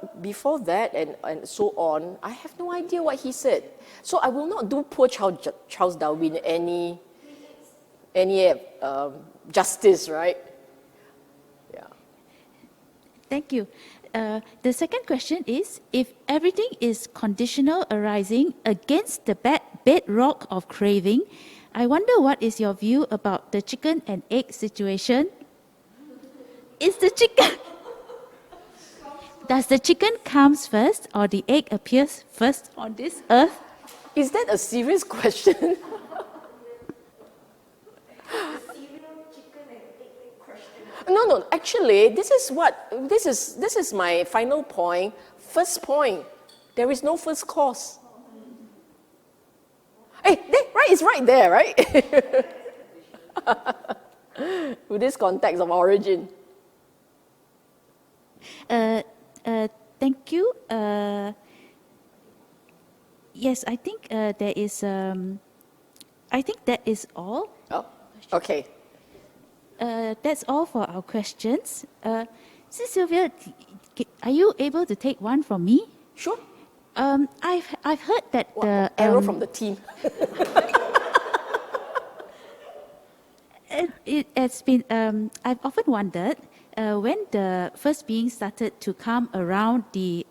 S2: that and so on, I have no idea what he said. So I will not do poor Charles Darwin any justice, right? Yeah.
S1: Thank you. The second question is, if everything is conditional arising against the bedrock of craving, I wonder what is your view about the chicken and egg situation? Is the chicken... Does the chicken comes first or the egg appears first on this earth?
S2: Is that a serious question? No, actually, this is my final point. First point, there is no first cause. Hey, right, it's right there, right? With this context of origin.
S1: Thank you. Yes, I think there is. I think that is all.
S2: Oh, okay.
S1: That's all for our questions. Sis Sylvia, are you able to take one from me?
S2: Sure.
S1: I've heard that the
S2: Arrow from the team.
S1: it's been. I've often wondered when the first being started to come around the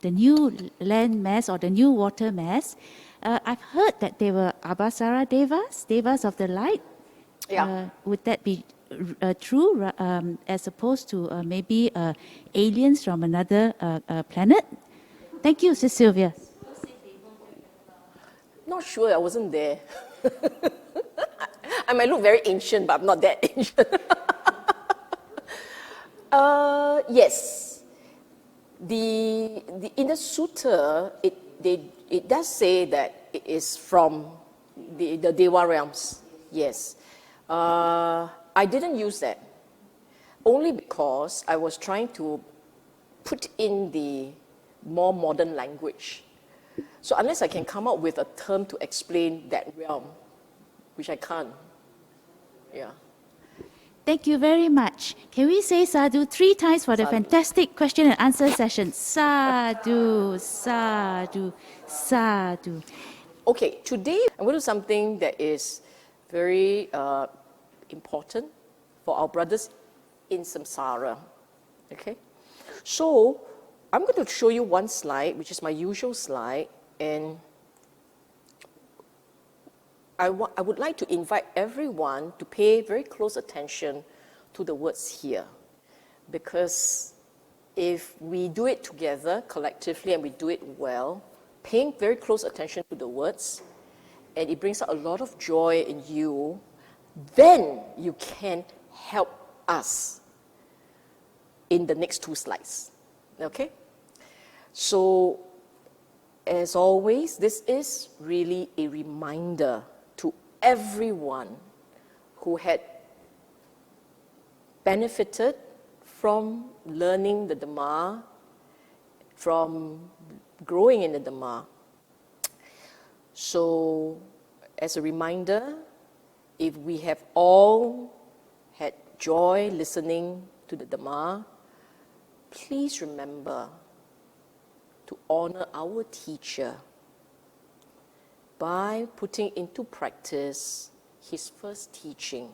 S1: new land mass or the new water mass. I've heard that they were Abhasara devas of the light.
S2: Yeah.
S1: Would that be true, as opposed to maybe aliens from another planet? Thank you, Sis Sylvia.
S2: Not sure, I wasn't there. I might look very ancient, but I'm not that ancient. Yes. In the sutta, it does say that it is from the Deva realms. Yes. I didn't use that, only because I was trying to put in the more modern language. So unless I can come up with a term to explain that realm, which I can't. Yeah.
S1: Thank you very much. Can we say sadhu 3 times for the
S2: Sadhu.
S1: fantastic question and answer session? Sadhu, sadhu, sadhu.
S2: Okay, today I'm going to do something that is very important for our brothers in samsara. Okay? So, I'm going to show you one slide, which is my usual slide, and I would like to invite everyone to pay very close attention to the words here. Because if we do it together, collectively, and we do it well, paying very close attention to the words, and it brings out a lot of joy in you, then you can help us in the next 2 slides. Okay? So, as always, this is really a reminder to everyone who had benefited from learning the Dhamma, from growing in the Dhamma. So, as a reminder, if we have all had joy listening to the Dhamma, please remember to honor our teacher by putting into practice his first teaching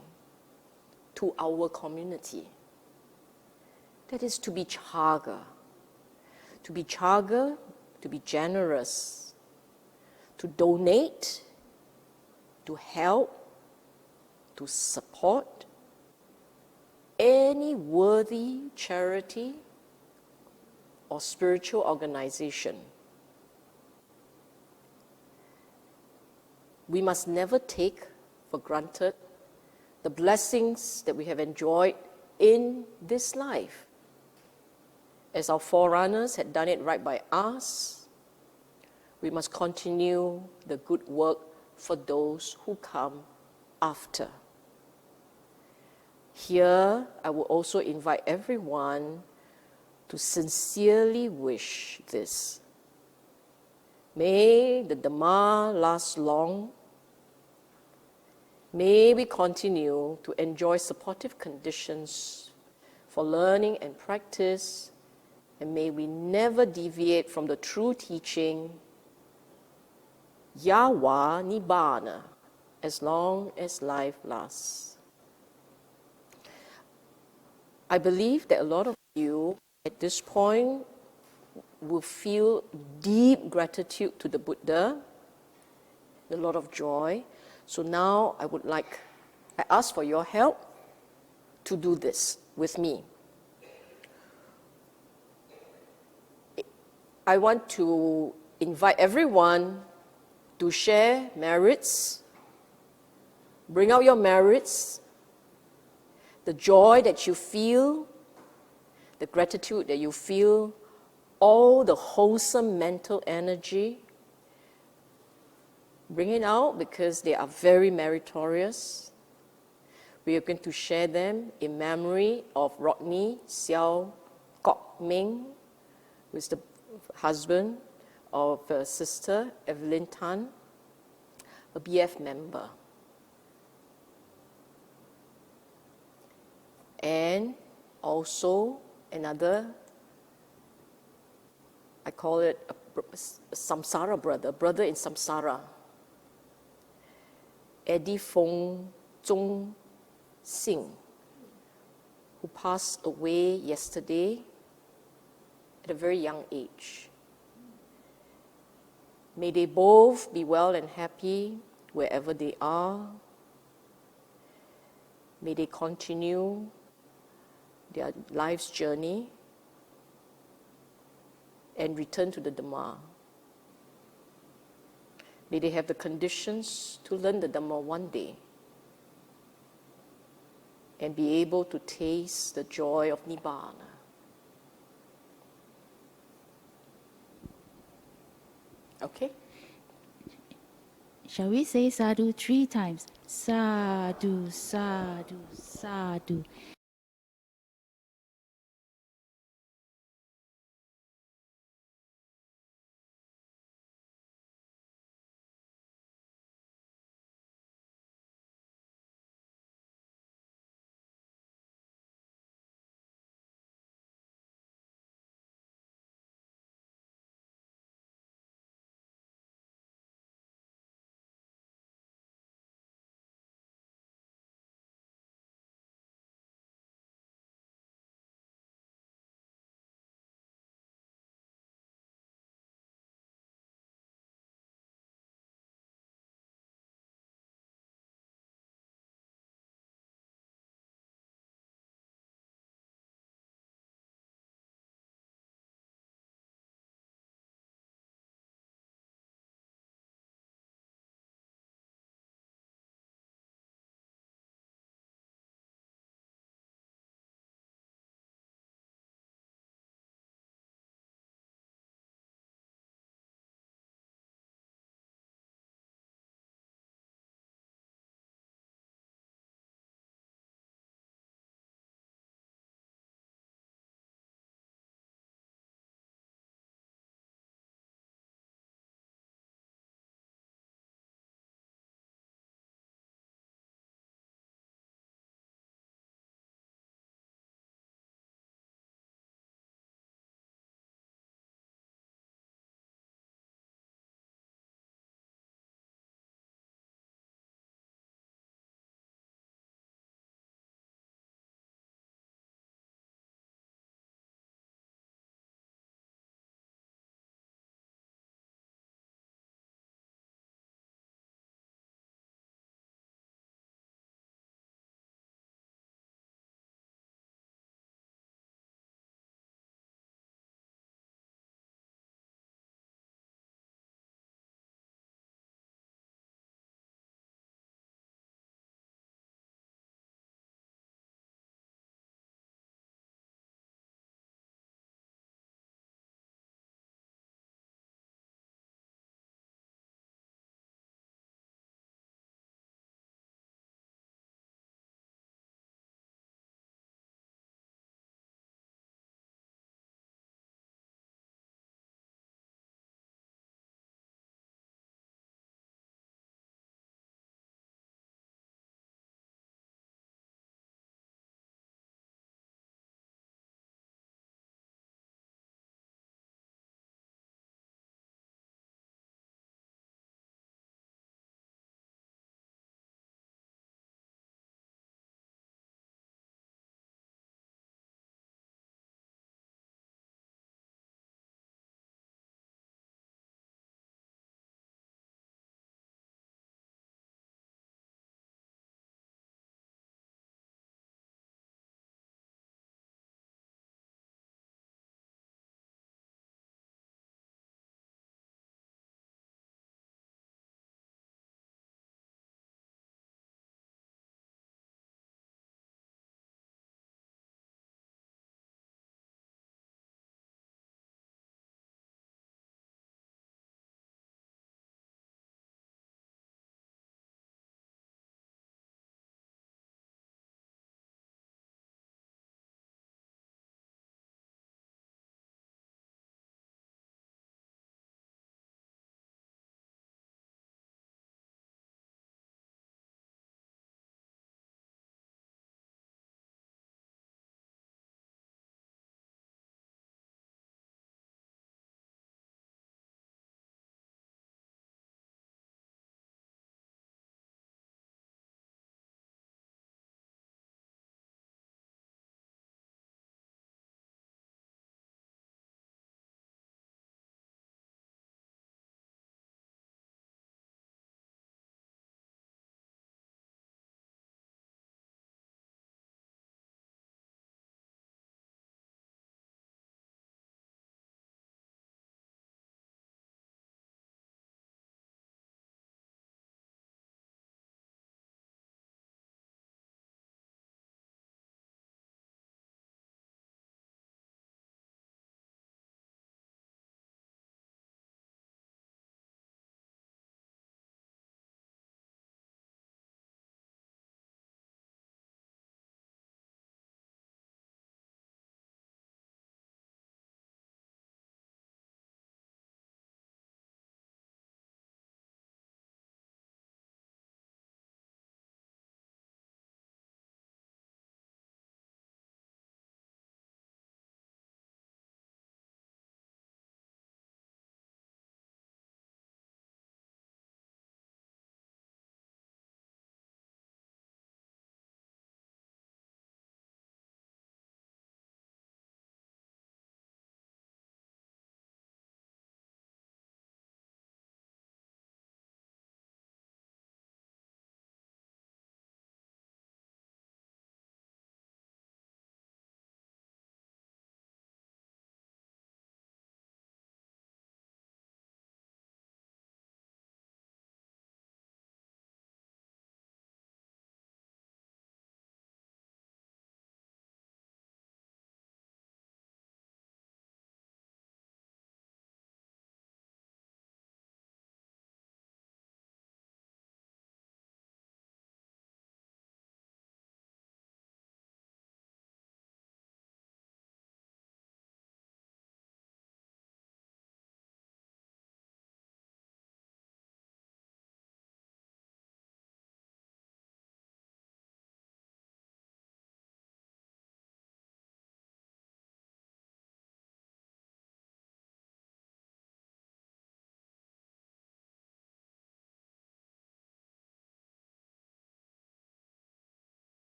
S2: to our community. That is to be chaga. To be chaga, to be generous, to donate, to help, to support any worthy charity or spiritual organization. We must never take for granted the blessings that we have enjoyed in this life. As our forerunners had done it right by us, we must continue the good work for those who come after. Here, I will also invite everyone to sincerely wish this. May the Dhamma last long. May we continue to enjoy supportive conditions for learning and practice, and may we never deviate from the true teaching, Yawa Nibbana, as long as life lasts. I believe that a lot of you at this point will feel deep gratitude to the Buddha, a lot of joy. So now I ask for your help to do this with me. I want to invite everyone to share merits, bring out your merits, the joy that you feel, the gratitude that you feel, all the wholesome mental energy. Bring it out because they are very meritorious. We are going to share them in memory of Rodney Xiao Kok Ming, who is the husband of Sister Evelyn Tan, a BF member. And also another I call it a samsara brother in samsara. Eddie Fong Zhong Sing, who passed away yesterday at a very young age. May they both be well and happy wherever they are. May they continue their life's journey and return to the Dhamma. May they have the conditions to learn the Dhamma one day and be able to taste the joy of Nibbana. Okay?
S1: Shall we say sadhu 3 times? Sadhu, sadhu, sadhu.